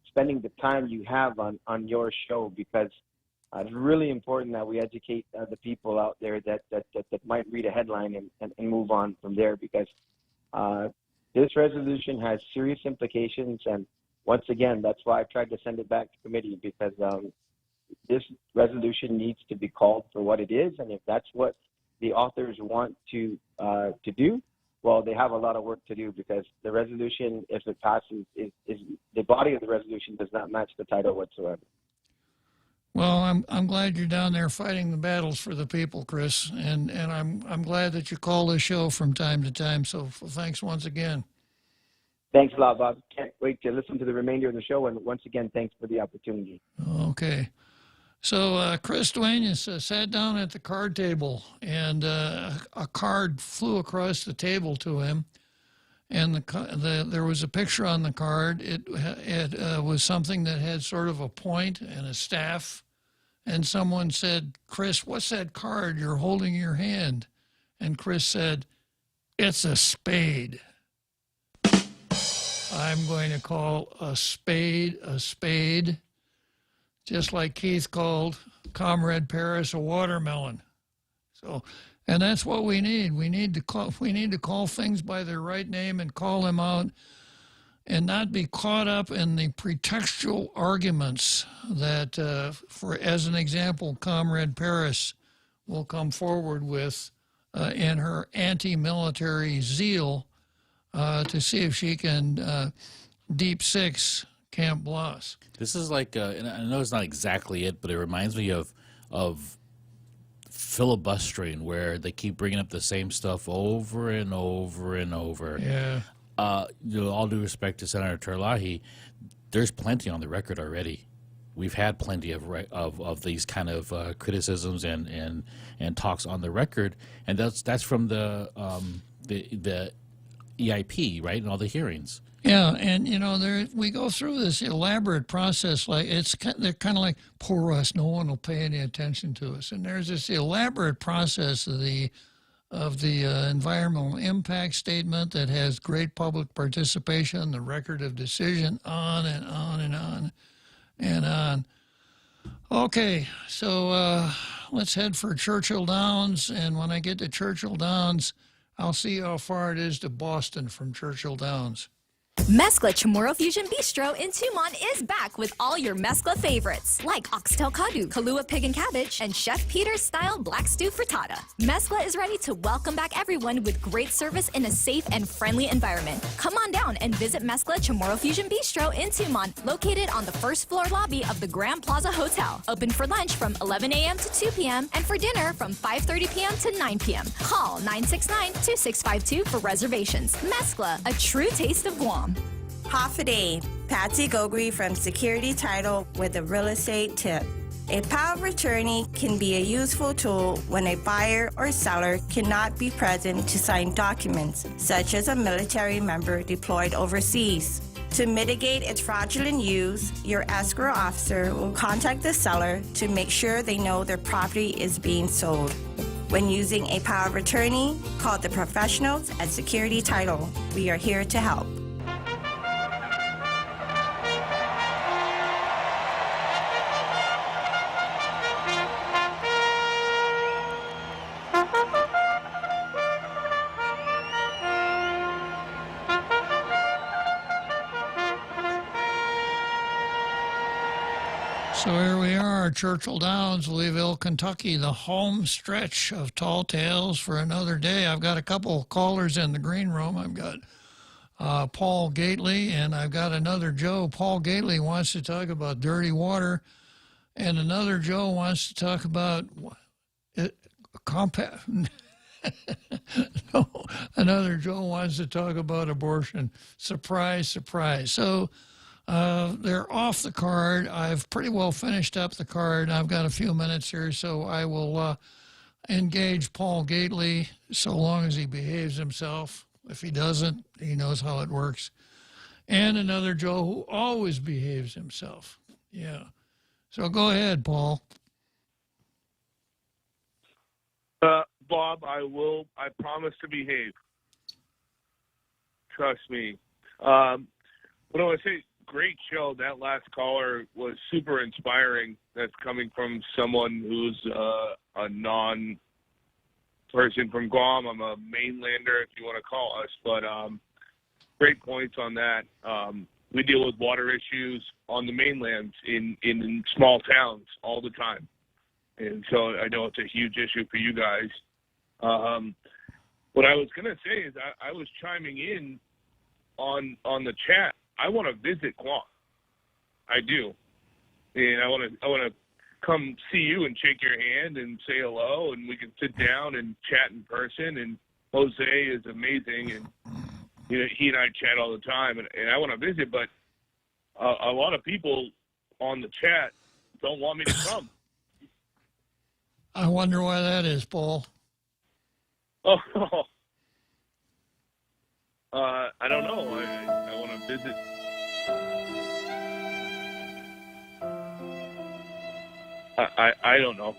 spending the time you have on your show, because it's really important that we educate the people out there that might read a headline and move on from there, because this resolution has serious implications. And once again, that's why I tried to send it back to committee, because this resolution needs to be called for what it is. And if that's what the authors want to do, well, they have a lot of work to do, because the resolution, if it passes, is the body of the resolution does not match the title whatsoever. Well, I'm glad you're down there fighting the battles for the people, Chris, and I'm glad that you call this show from time to time. So thanks once again. Thanks a lot, Bob. Can't wait to listen to the remainder of the show, and once again, thanks for the opportunity. Okay. So Chris Duenas sat down at the card table, and a card flew across the table to him, and there was a picture on the card. It was something that had sort of a point and a staff, and someone said, "Chris, what's that card you're holding in your hand?" And Chris said, "It's a spade." I'm going to call a spade, just like Keith called Comrade Paris a watermelon. So, and that's what we need. We need to call things by their right name and call them out, and not be caught up in the pretextual arguments that, as an example, Comrade Paris will come forward with in her anti-military zeal to see if she can deep six Camp Blas. This is like, and I know it's not exactly it, but it reminds me of filibustering, where they keep bringing up the same stuff over and over and over. Yeah. All due respect to Senator Terlahi, there's plenty on the record already. We've had plenty of these kind of criticisms and talks on the record, and that's from the EIP, right, and all the hearings. Yeah, and we go through this elaborate process. Like they're kind of like, poor us, no one will pay any attention to us. And there's this elaborate process of the of the environmental impact statement that has great public participation, the record of decision, on and on and on and on. Okay, so let's head for Churchill Downs, and when I get to Churchill Downs, I'll see how far it is to Boston from Churchill Downs. Mezcla Chamorro Fusion Bistro in Tumon is back with all your mezcla favorites, like oxtail kadu, Kahlua pig and cabbage, and Chef Peter's style black stew frittata. Mezcla is ready to welcome back everyone with great service in a safe and friendly environment. Come on down and visit Mezcla Chamorro Fusion Bistro in Tumon, located on the first floor lobby of the Grand Plaza Hotel. Open for lunch from 11 a.m. to 2 p.m. and for dinner from 5:30 p.m. to 9 p.m. Call 969-2652 for reservations. Mezcla, a true taste of Guam. Half a day. Patsy Gogri from Security Title with a real estate tip. A power of attorney can be a useful tool when a buyer or seller cannot be present to sign documents, such as a military member deployed overseas. To mitigate its fraudulent use, your escrow officer will contact the seller to make sure they know their property is being sold. When using a power of attorney, call the professionals at Security Title. We are here to help. So here we are, Churchill Downs, Louisville, Kentucky, the home stretch of Tall Tales for another day. I've got a couple callers in the green room. I've got Paul Gately, and I've got another Joe. Paul Gately wants to talk about dirty water, and another Joe wants to talk about no, another Joe wants to talk about abortion. Surprise, surprise. So they're off the card. I've pretty well finished up the card. I've got a few minutes here, so I will engage Paul Gately so long as he behaves himself. If he doesn't, he knows how it works. And another Joe who always behaves himself. Yeah. So go ahead, Paul. Bob, I promise to behave. Trust me. What I want to say, great show. That last caller was super inspiring. That's coming from someone who's a non-person from Guam. I'm a mainlander, if you want to call us. But great points on that. We deal with water issues on the mainland in small towns all the time. And so I know it's a huge issue for you guys. What I was going to say is I was chiming in on the chat. I want to visit Guam. I do. And I want to come see you and shake your hand and say hello, and we can sit down and chat in person. And Jose is amazing, and he and I chat all the time, and I want to visit, but a lot of people on the chat don't want me to come. I wonder why that is, Paul. Oh, I don't know. I want to visit. I don't know.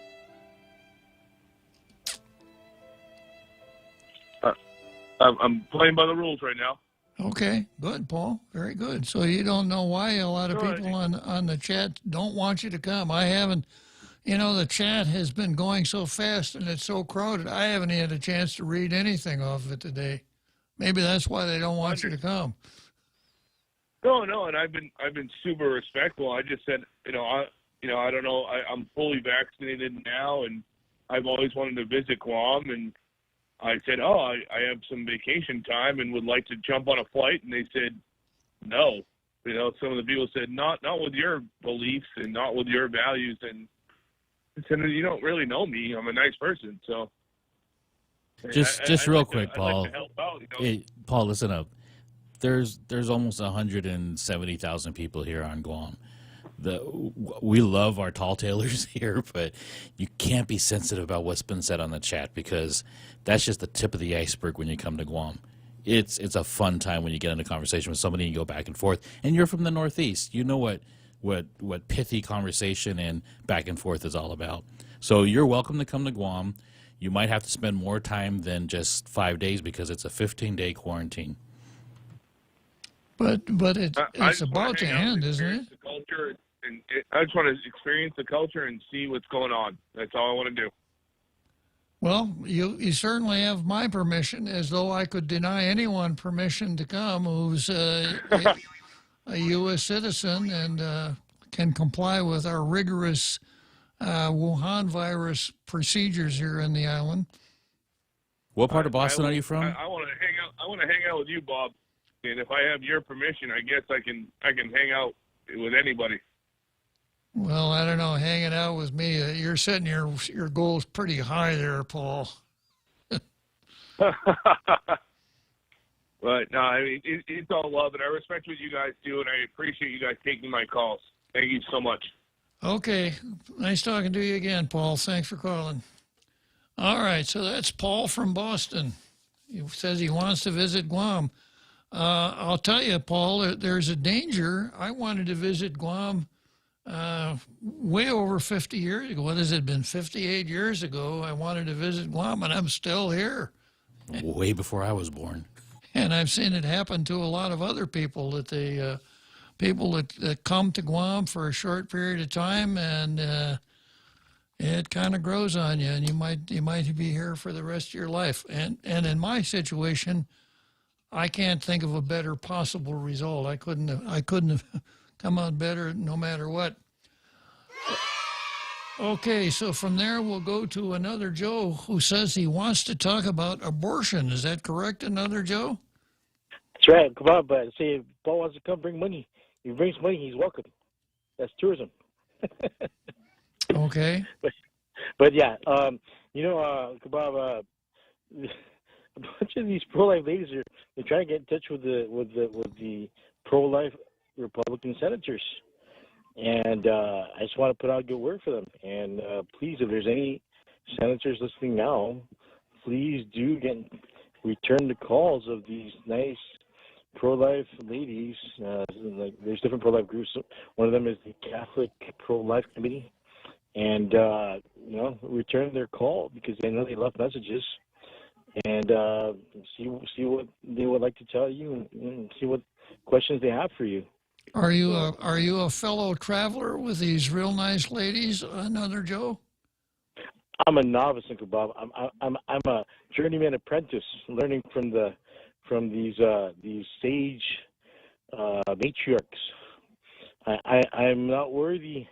I'm playing by the rules right now. Okay, good, Paul. Very good. So you don't know why a lot of people on the chat don't want you to come. I haven't, the chat has been going so fast and it's so crowded. I haven't had a chance to read anything off of it today. Maybe that's why they don't want you to come. No, and I've been super respectful. I just said, I don't know. I'm fully vaccinated now, and I've always wanted to visit Guam, and I said, I have some vacation time and would like to jump on a flight, and they said, no. Some of the people said, not with your beliefs and not with your values, and I said, you don't really know me. I'm a nice person, so. Just real quick, Paul. Like to help out, Hey, Paul, listen up. There's almost 170,000 people here on Guam. We love our tall tailors here, but you can't be sensitive about what's been said on the chat, because that's just the tip of the iceberg when you come to Guam. It's a fun time when you get into conversation with somebody and you go back and forth. And you're from the Northeast. You know what pithy conversation and back and forth is all about. So you're welcome to come to Guam. you might have to spend more time than just 5 days because it's a 15-day quarantine. But it's about to end, isn't it? The culture, I just want to experience the culture and see what's going on. That's all I want to do. Well, you certainly have my permission, as though I could deny anyone permission to come who's a U.S. citizen and can comply with our rigorous Wuhan virus procedures here in the island. What part of Boston are you from? I want to hang out. I want to hang out with you, Bob. And if I have your permission, I guess I can hang out with anybody. Well, I don't know. Hanging out with me, you're setting your goals pretty high there, Paul. But no, I mean it's all love, and I respect what you guys do, and I appreciate you guys taking my calls. Thank you so much. Okay, nice talking to you again, Paul. Thanks for calling. All right, so that's Paul from Boston. He says he wants to visit Guam. I'll tell you, Paul, there's a danger. I wanted to visit Guam way over 50 years ago. What has it been, 58 years ago? I wanted to visit Guam, and I'm still here. Way before I was born. And I've seen it happen to a lot of other people, that they people that come to Guam for a short period of time, and it kind of grows on you, and you might be here for the rest of your life. And in my situation, I can't think of a better possible result. I couldn't have come out better no matter what. Okay, so from there we'll go to another Joe who says he wants to talk about abortion. Is that correct, another Joe? That's right. Come on, but see, if Paul wants to come bring money. If he brings money, he's welcome. That's tourism. Okay. But yeah, Kebab, a bunch of these pro-life ladies they're trying to get in touch with the pro-life Republican senators, and I just want to put out a good word for them. And please, if there's any senators listening now, please do return the calls of these nice pro-life ladies. Like there's different pro-life groups. One of them is the Catholic Pro-Life Committee, and return their call because they know they left messages. And see what they would like to tell you, and see what questions they have for you. Are you a fellow traveler with these real nice ladies, another Joe? I'm a novice in Kebab. I'm a journeyman apprentice, learning from these sage matriarchs. I'm not worthy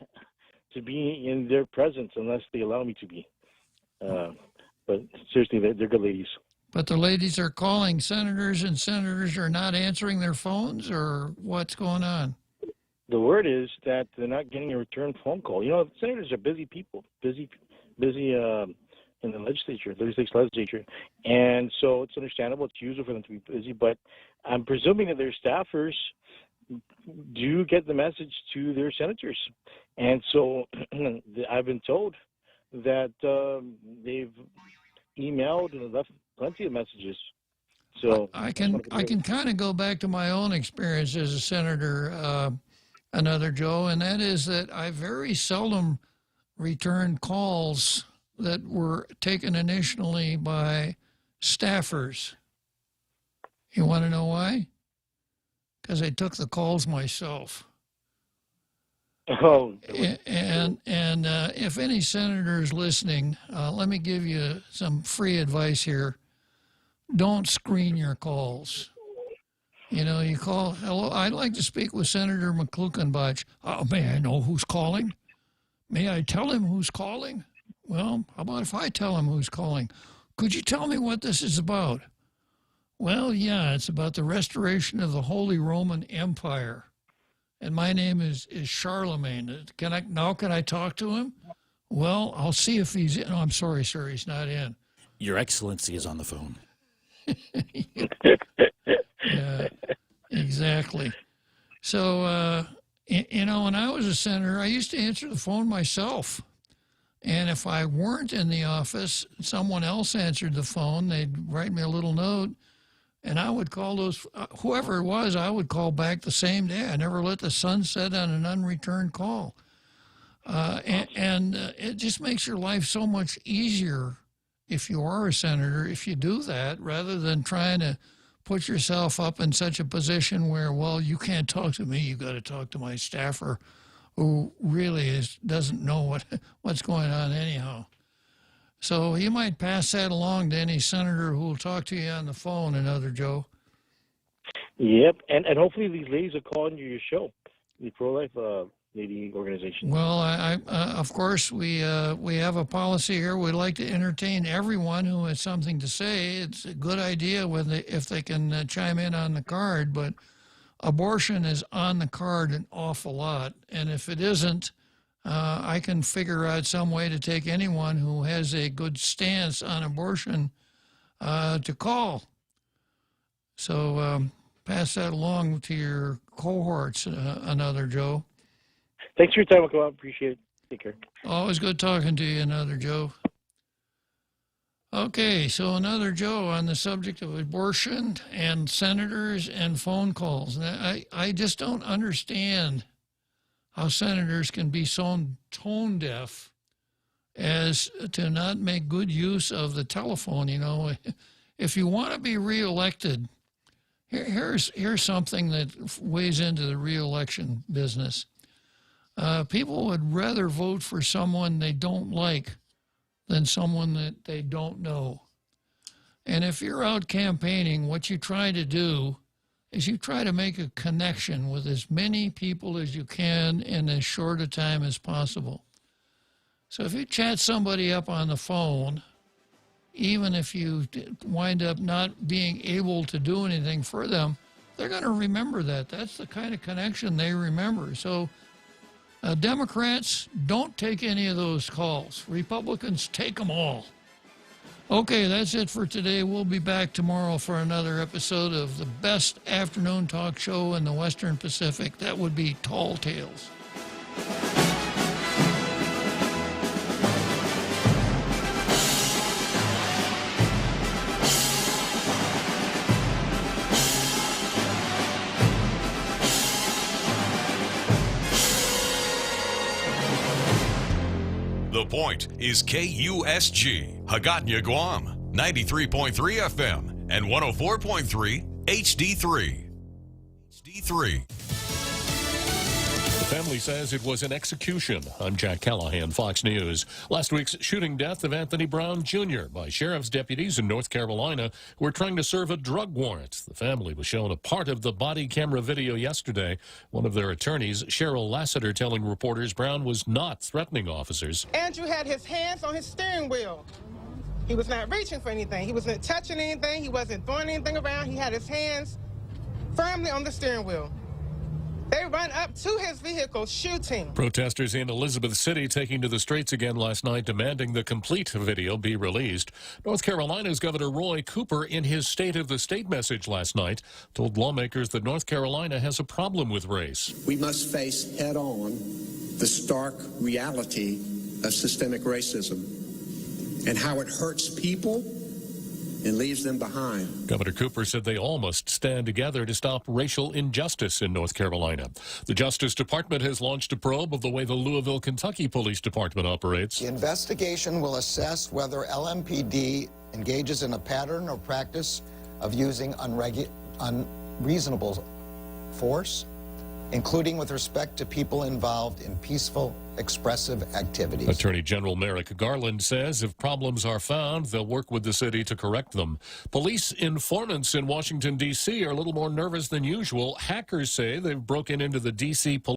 to be in their presence unless they allow me to be. But seriously, they're good ladies. But the ladies are calling senators, and senators are not answering their phones, or what's going on? The word is that they're not getting a return phone call. Senators are busy people, busy in the legislature, and so it's understandable. It's usual for them to be busy, but I'm presuming that their staffers do get the message to their senators, and so I've been told that they've emailed and left plenty of messages. So I can kind of go back to my own experience as a senator, another Joe, and that is that I very seldom return calls that were taken initially by staffers. You want to know why? Because I took the calls myself. Oh. And if any senator is listening, let me give you some free advice here. Don't screen your calls. You call, hello, I'd like to speak with Senator McClukenbach. May I know who's calling? May I tell him who's calling? Well, how about if I tell him who's calling? Could you tell me what this is about? Well, yeah, it's about the restoration of the Holy Roman Empire. And my name is Charlemagne. Can I talk to him? Well, I'll see if he's in. Oh, I'm sorry, sir, he's not in. Your Excellency is on the phone. Yeah, exactly. So, when I was a senator, I used to answer the phone myself. And if I weren't in the office, someone else answered the phone. They'd write me a little note. And I would call those, whoever it was, I would call back the same day. I never let the sun set on an unreturned call. And it just makes your life so much easier if you are a senator, if you do that, rather than trying to put yourself up in such a position where, well, you can't talk to me, you got to talk to my staffer who really doesn't know what's going on anyhow. So you might pass that along to any senator who will talk to you on the phone, another Joe. Yep, and hopefully these ladies are calling you your show, the pro-life lady organization. Well, I of course, we have a policy here. We like to entertain everyone who has something to say. It's a good idea if they can chime in on the card, but abortion is on the card an awful lot, and if it isn't, I can figure out some way to take anyone who has a good stance on abortion to call. So pass that along to your cohorts, another Joe. Thanks for your time, Uncle. I appreciate it. Take care. Always good talking to you, another Joe. Okay, so another Joe on the subject of abortion and senators and phone calls. Now, I just don't understand how senators can be so tone deaf as to not make good use of the telephone. You know, if you want to be reelected, here's something that weighs into the reelection business. People would rather vote for someone they don't like than someone that they don't know. And if you're out campaigning, what you try to do is you try to make a connection with as many people as you can in as short a time as possible. So if you chat somebody up on the phone, even if you wind up not being able to do anything for them, they're going to remember that. That's the kind of connection they remember. So Democrats, don't take any of those calls. Republicans, take them all. Okay, that's it for today. We'll be back tomorrow for another episode of the best afternoon talk show in the Western Pacific. That would be Tall Tales. The Point is KUSG, Hagåtña, Guam, 93.3 FM and 104.3 HD3. HD3. The family says it was an execution. I'm Jack Callahan, Fox News. Last week's shooting death of Anthony Brown Jr. by sheriff's deputies in North Carolina who were trying to serve a drug warrant. The family was shown a part of the body camera video yesterday. One of their attorneys, Cheryl Lassiter, telling reporters Brown was not threatening officers. Andrew had his hands on his steering wheel. He was not reaching for anything. He wasn't touching anything. He wasn't throwing anything around. He had his hands firmly on the steering wheel. They run up to his vehicle shooting. Protesters in Elizabeth City taking to the streets again last night demanding the complete video be released. North Carolina's Governor Roy Cooper, in his State of the State message last night, told lawmakers that North Carolina has a problem with race. We must face head-on the stark reality of systemic racism and how it hurts people and leaves them behind. Governor Cooper said they all must stand together to stop racial injustice in North Carolina. The Justice Department has launched a probe of the way the Louisville, Kentucky Police Department operates. The investigation will assess whether LMPD engages in a pattern or practice of using unreasonable force, including with respect to people involved in peaceful, expressive activities. Attorney General Merrick Garland says if problems are found, they'll work with the city to correct them. Police informants in Washington, D.C. are a little more nervous than usual. Hackers say they've broken into the D.C. police